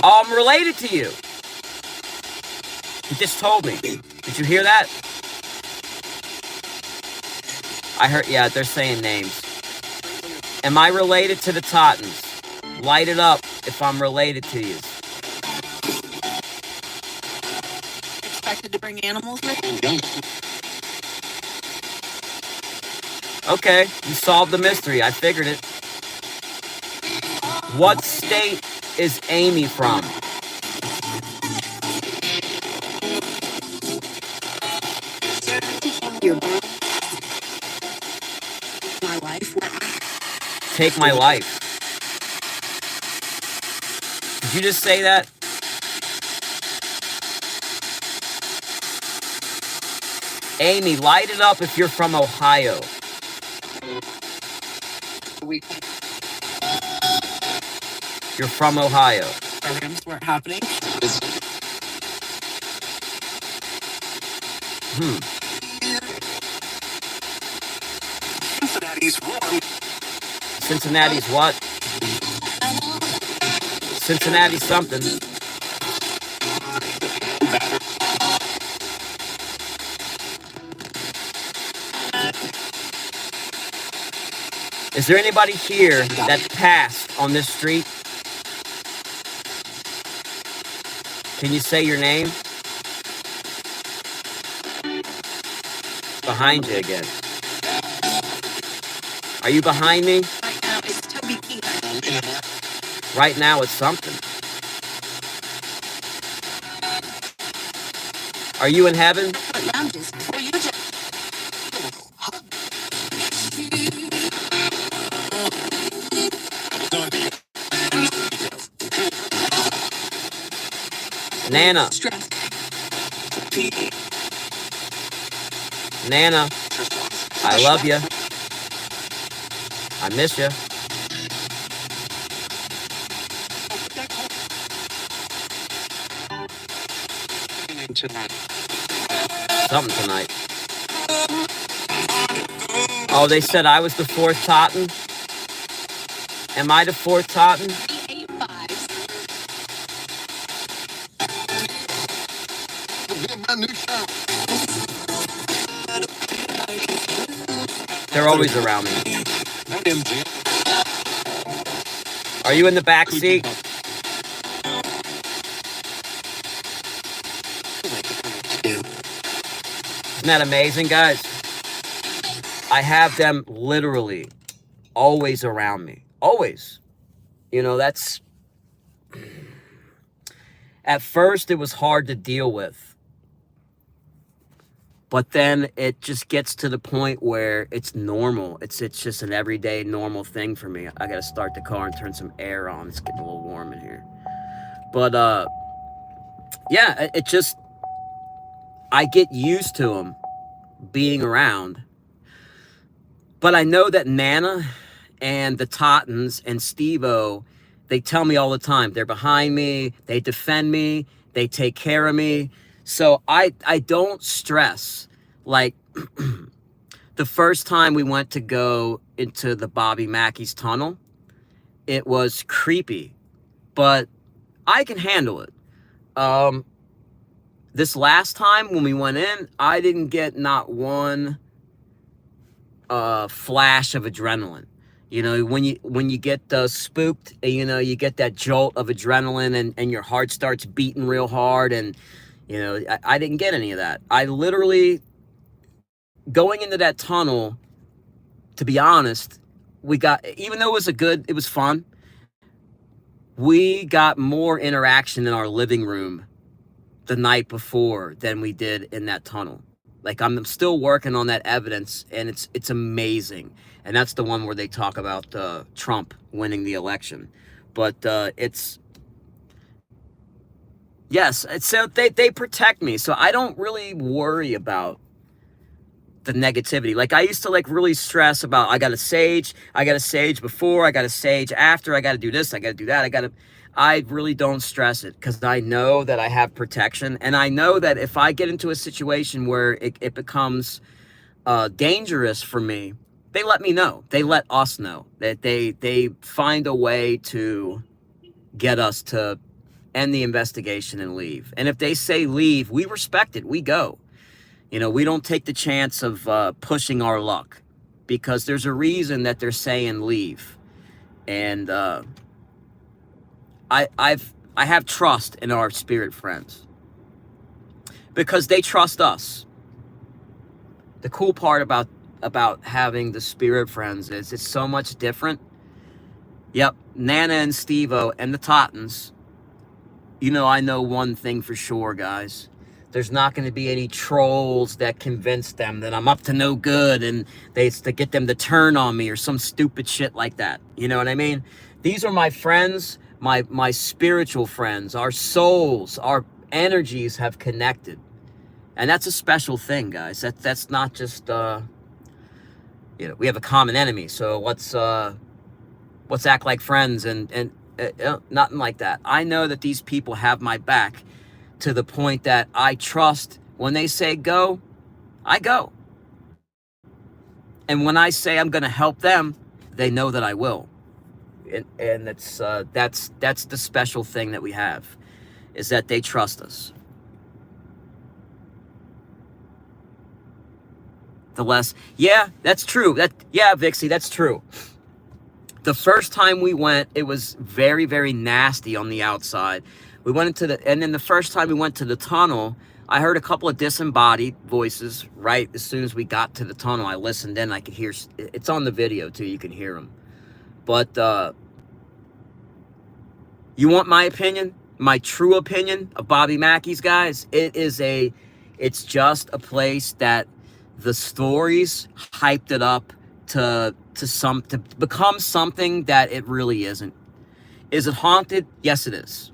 Oh, I'm related to you. You just told me. Did you hear that? I heard, yeah, they're saying names. Am I related to the Tottens? Light it up if I'm related to you. Expected to bring animals with me. Okay, you solved the mystery. I figured it. What state is Amy from? Your my wife. Take my life. Did you just say that? Amy, light it up if you're from Ohio. We You're from Ohio. programs weren't happening. Cincinnati's warm. Cincinnati's what? Cincinnati something. Is there anybody here that passed on this street? Can you say your name? Behind you again. Are you behind me? Right now it's Toby Keith. Right now it's something. Are you in heaven? But I'm just for you just Nana, stress. Nana, I love you. I miss you. Something tonight. Oh, they said I was the fourth Totten? Am I the fourth Totten? 385s. They're always around me. Are you in the back seat? Isn't that amazing, guys? I have them literally always around me. Always. You know, that's... At first, it was hard to deal with, but then it just gets to the point where it's normal. It's just an everyday normal thing for me. I gotta start the car and turn some air on. It's getting a little warm in here. But yeah, it just, I get used to them being around. But I know that Nana and the Tottens and Steve-O, they tell me all the time, they're behind me, they defend me, they take care of me. So I don't stress. Like, the first time we went to go into the Bobby Mackey's tunnel, it was creepy, but I can handle it. This last time when we went in, I didn't get not one flash of adrenaline. You know, when you get spooked, you know, you get that jolt of adrenaline and your heart starts beating real hard. And, you know, I didn't get any of that. I literally, going into that tunnel, to be honest, we got, even though it was fun, we got more interaction in our living room the night before than we did in that tunnel. Like, I'm still working on that evidence, and it's amazing. And that's the one where they talk about Trump winning the election. But so they protect me, so I don't really worry about the negativity. Like, I used to like really stress about, I got to sage before, I got to sage after, I got to do this, I got to do that, I really don't stress it, because I know that I have protection, and I know that if I get into a situation where it becomes dangerous for me, they let me know. They let us know that they find a way to get us to end the investigation and leave. And if they say leave, we respect it. We go. You know, we don't take the chance of pushing our luck, because there's a reason that they're saying leave. And I have trust in our spirit friends, because they trust us. The cool part about having the spirit friends is it's so much different. Yep, Nana and Steve-O and the Tottens, you know, I know one thing for sure, guys. There's not going to be any trolls that convince them that I'm up to no good and to get them to turn on me or some stupid shit like that. You know what I mean? These are my friends, my spiritual friends. Our souls, our energies have connected. And that's a special thing, guys. That's not just, you know, we have a common enemy, so let's act like friends and nothing like that. I know that these people have my back, to the point that I trust when they say go, I go. And when I say I'm going to help them, they know that I will. And that's the special thing that we have, is that they trust us. Yeah, that's true. Vixie, that's true. The first time we went, it was very, very nasty on the outside. We went and then the first time we went to the tunnel, I heard a couple of disembodied voices right as soon as we got to the tunnel. I listened in, I could hear, it's on the video too, you can hear them. But you want my opinion? My true opinion of Bobby Mackey's, guys? It's just a place that the stories hyped it up to become something that it really isn't. Is it haunted? Yes, it is.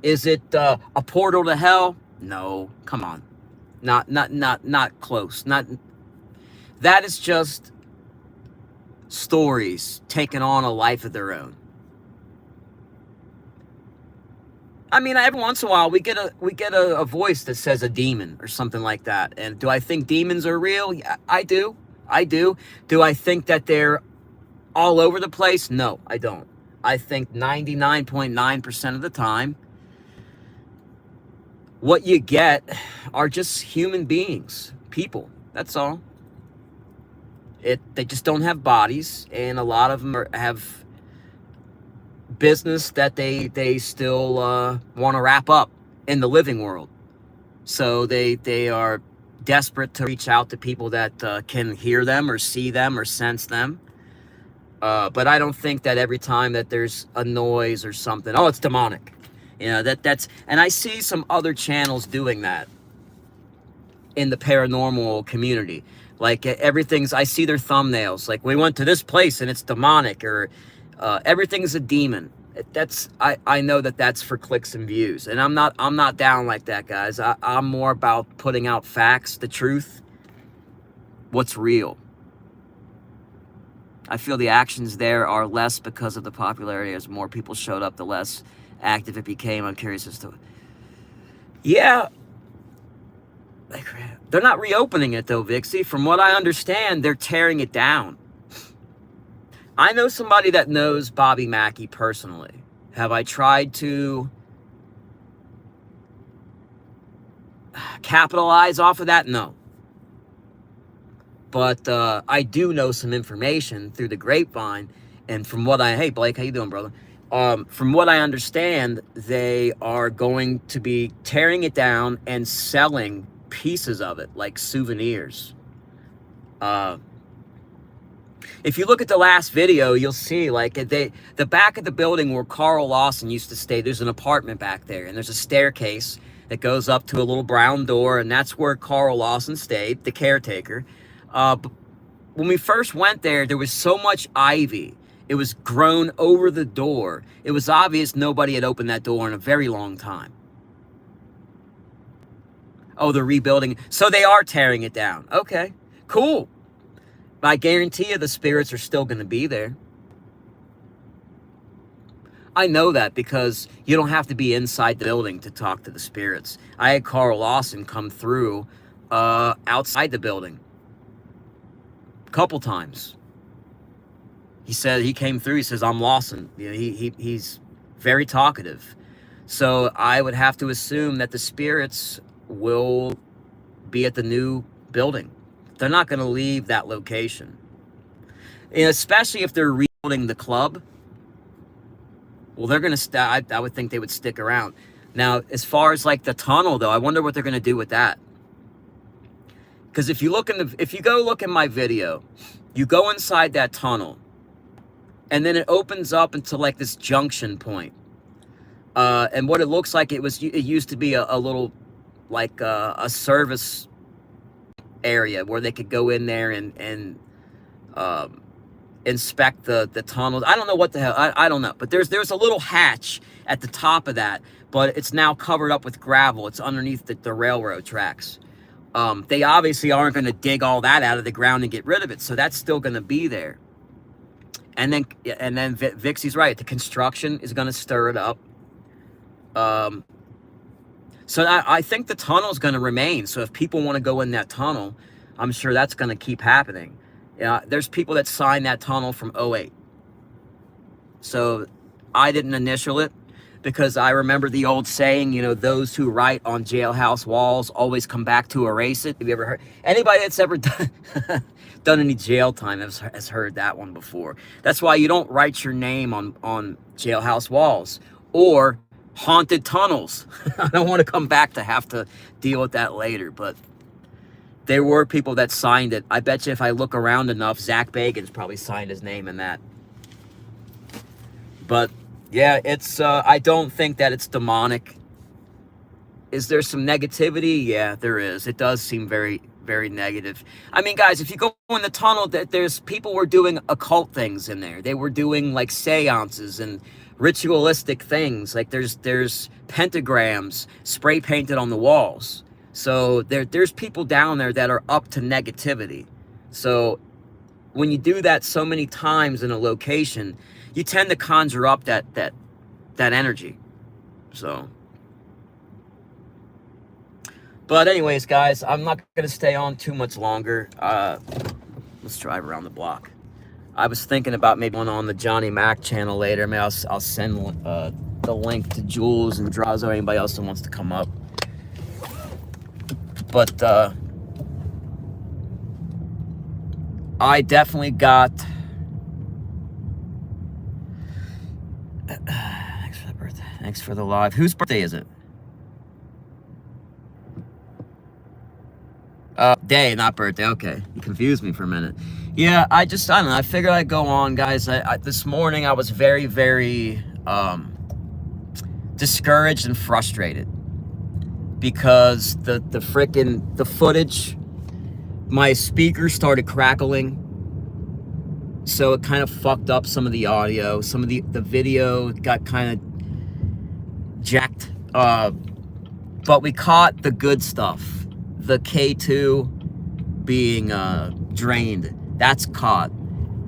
Is it a portal to hell? No, come on. Not close. That is just stories taking on a life of their own. I mean, every once in a while we get a voice that says a demon or something like that. And do I think demons are real? Yeah, I do. Do I think that they're all over the place? No, I don't. I think 99.9% of the time, what you get are just human beings, people. That's all. They just don't have bodies, and a lot of them have business that they still want to wrap up in the living world. So they are desperate to reach out to people that can hear them or see them or sense them. But I don't think that every time that there's a noise or something, oh, it's demonic. You know, that's, and I see some other channels doing that in the paranormal community. Like everything's, I see their thumbnails. Like, we went to this place and it's demonic, or everything's a demon. That's, I know that that's for clicks and views, and I'm not down like that, guys. I'm more about putting out facts, the truth, what's real. I feel the actions there are less because of the popularity. As more people showed up, the less active it became. I'm curious as to, yeah, like, they're not reopening it though, Vixie. From what I understand, they're tearing it down. I know somebody that knows Bobby Mackey personally. Have I tried to capitalize off of that? No. But I do know some information through the grapevine, and from what hey Blake, how you doing, brother? From what I understand, they are going to be tearing it down and selling pieces of it like souvenirs. If you look at the last video, you'll see like the back of the building where Carl Lawson used to stay, there's an apartment back there, and there's a staircase that goes up to a little brown door, and that's where Carl Lawson stayed, the caretaker. When we first went there, there was so much ivy. It was grown over the door. It was obvious nobody had opened that door in a very long time. Oh, they're rebuilding. So they are tearing it down. Okay, cool. I guarantee you the spirits are still going to be there. I know that because you don't have to be inside the building to talk to the spirits. I had Carl Lawson come through outside the building a couple times. He said, he came through, he says, I'm Lawson. You know, he's very talkative. So I would have to assume that the spirits will be at the new building. They're not going to leave that location. And especially if they're rebuilding the club. Well, they're going to, I would think they would stick around. Now, as far as like the tunnel, though, I wonder what they're going to do with that. Because if you go look in my video, you go inside that tunnel, and then it opens up into like this junction point. And what it looks like, it used to be a little, like a service area where they could go in there and inspect the tunnels. I don't know what the hell, I don't know. But there's a little hatch at the top of that, but it's now covered up with gravel. It's underneath the railroad tracks. They obviously aren't going to dig all that out of the ground and get rid of it, so that's still going to be there. And then Vixie's right. The construction is going to stir it up. So I think the tunnel is going to remain. So if people want to go in that tunnel, I'm sure that's going to keep happening. There's people that signed that tunnel from 2008. So I didn't initial it because I remember the old saying, you know, those who write on jailhouse walls always come back to erase it. Have you ever heard? Anybody that's ever done any jail time has heard that one before. That's why you don't write your name on jailhouse walls or haunted tunnels. I don't want to come back to have to deal with that later, but there were people that signed it. I bet you if I look around enough, Zach Bagans probably signed his name in that. But yeah, it's I don't think that it's demonic. Is there some negativity? Yeah, there is. It does seem very, very negative. I mean, guys, if you go in the tunnel, there's people were doing occult things in there. They were doing like seances and ritualistic things. Like there's pentagrams spray painted on the walls. So there's people down there that are up to negativity. So when you do that so many times in a location, you tend to conjure up that energy. So, but anyways, guys, I'm not gonna stay on too much longer. Let's drive around the block. I was thinking about maybe one on the Johnny Mac channel later. Maybe I'll send the link to Jules and Drazo or anybody else that wants to come up. But I definitely got. Thanks for the birthday. Thanks for the live. Whose birthday is it? Day, not birthday. Okay, you confused me for a minute. Yeah, I don't know. I figured I'd go on, guys. This morning I was very, very discouraged and frustrated because the footage, my speaker started crackling, so it kind of fucked up some of the audio. Some of the video got kind of jacked. But we caught the good stuff. The K2 being drained, that's caught.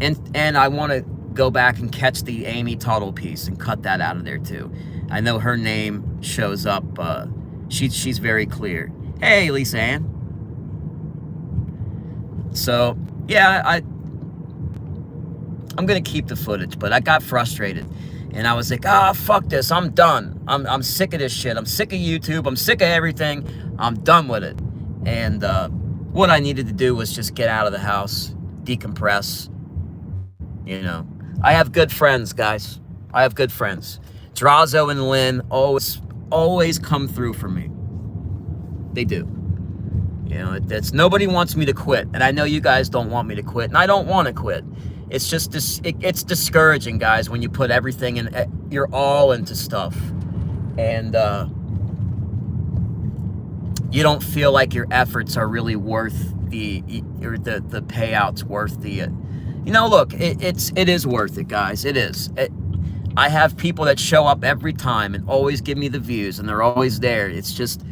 And I want to go back and catch the Amy Tuttle piece and cut that out of there too. I know her name shows up. She's very clear. Hey, Lisa Ann. So yeah, I'm gonna keep the footage, but I got frustrated, and I was like, ah, fuck this, I'm done. I'm sick of this shit. I'm sick of YouTube. I'm sick of everything. I'm done with it. And what I needed to do was just get out of the house, decompress. You know, I have good friends, guys. I have good friends. Drazo and Lynn always come through for me. They do. You know, it's nobody wants me to quit, and I know you guys don't want me to quit, and I don't want to quit. It's just this. It's discouraging, guys, when you put everything in, you're all into stuff, and you don't feel like your efforts are really worth the payouts worth the. You know, look, it is worth it, guys. It is. I have people that show up every time and always give me the views, and they're always there. It's just.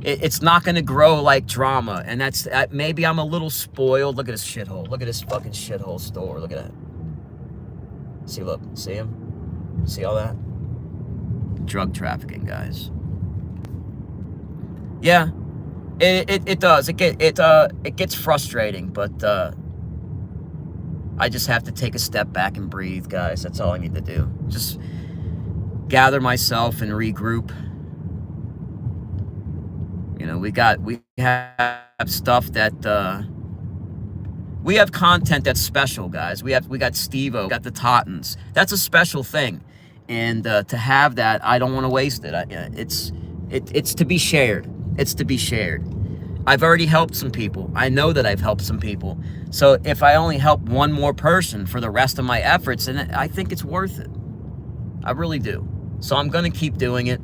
It's not going to grow like drama, and that's maybe I'm a little spoiled. Look at this shithole. Look at this fucking shithole store. Look at that. See, look, see him? See all that? Drug trafficking, guys. Yeah, it does. It gets frustrating, but I just have to take a step back and breathe, guys. That's all I need to do. Just gather myself and regroup. You know, we have stuff that we have content that's special, guys. We got Steve-O, got the Tottens. That's a special thing, and to have that, I don't want to waste it. It's to be shared. It's to be shared. I've already helped some people. I know that I've helped some people. So if I only help one more person for the rest of my efforts, then I think it's worth it. I really do. So I'm gonna keep doing it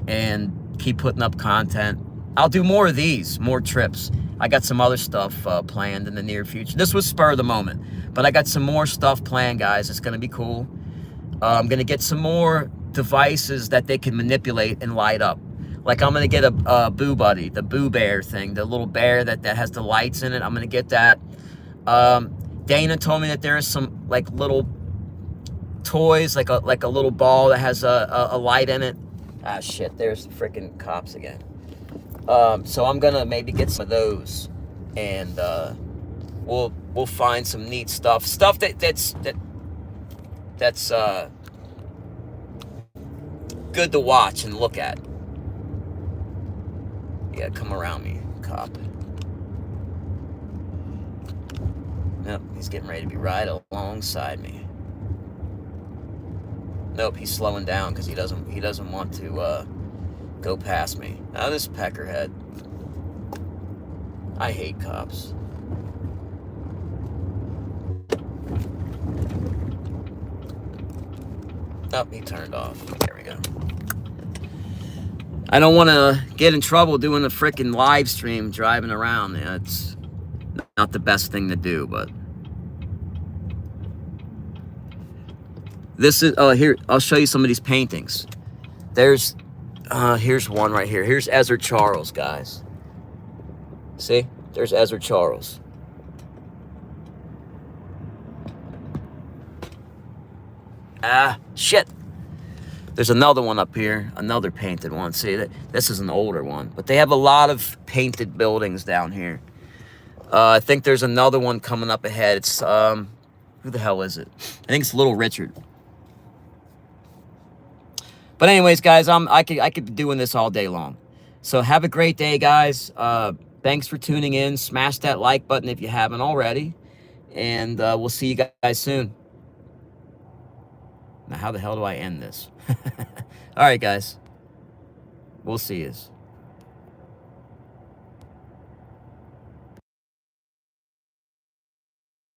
and keep putting up content. I'll do more of these, more trips. I got some other stuff planned in the near future. This was spur of the moment, but I got some more stuff planned, guys. It's gonna be cool. I'm gonna get some more devices that they can manipulate and light up. Like I'm gonna get a Boo Buddy, the Boo Bear thing, the little bear that has the lights in it. I'm gonna get that. Dana told me that there is some like little toys, like a little ball that has a light in it. Ah, shit, there's the freaking cops again. So I'm gonna maybe get some of those, and we'll find some neat stuff that's good to watch and look at. Yeah, come around me, cop. Nope, he's getting ready to be right alongside me. Nope, he's slowing down because he doesn't want to go past me. Now this peckerhead. I hate cops. Oh, he turned off. There we go. I don't want to get in trouble doing a freaking live stream driving around. Yeah, it's not the best thing to do, but this is here. I'll show you some of these paintings. Here's one right here. Here's Ezra Charles, guys. See? There's Ezra Charles. Ah, shit. There's another one up here, another painted one. See, this is an older one, but they have a lot of painted buildings down here. I think there's another one coming up ahead. It's who the hell is it? I think it's Little Richard. But anyways, guys, I could be doing this all day long. So have a great day, guys. Thanks for tuning in. Smash that like button if you haven't already, and we'll see you guys soon. Now, how the hell do I end this? All right, guys. We'll see you.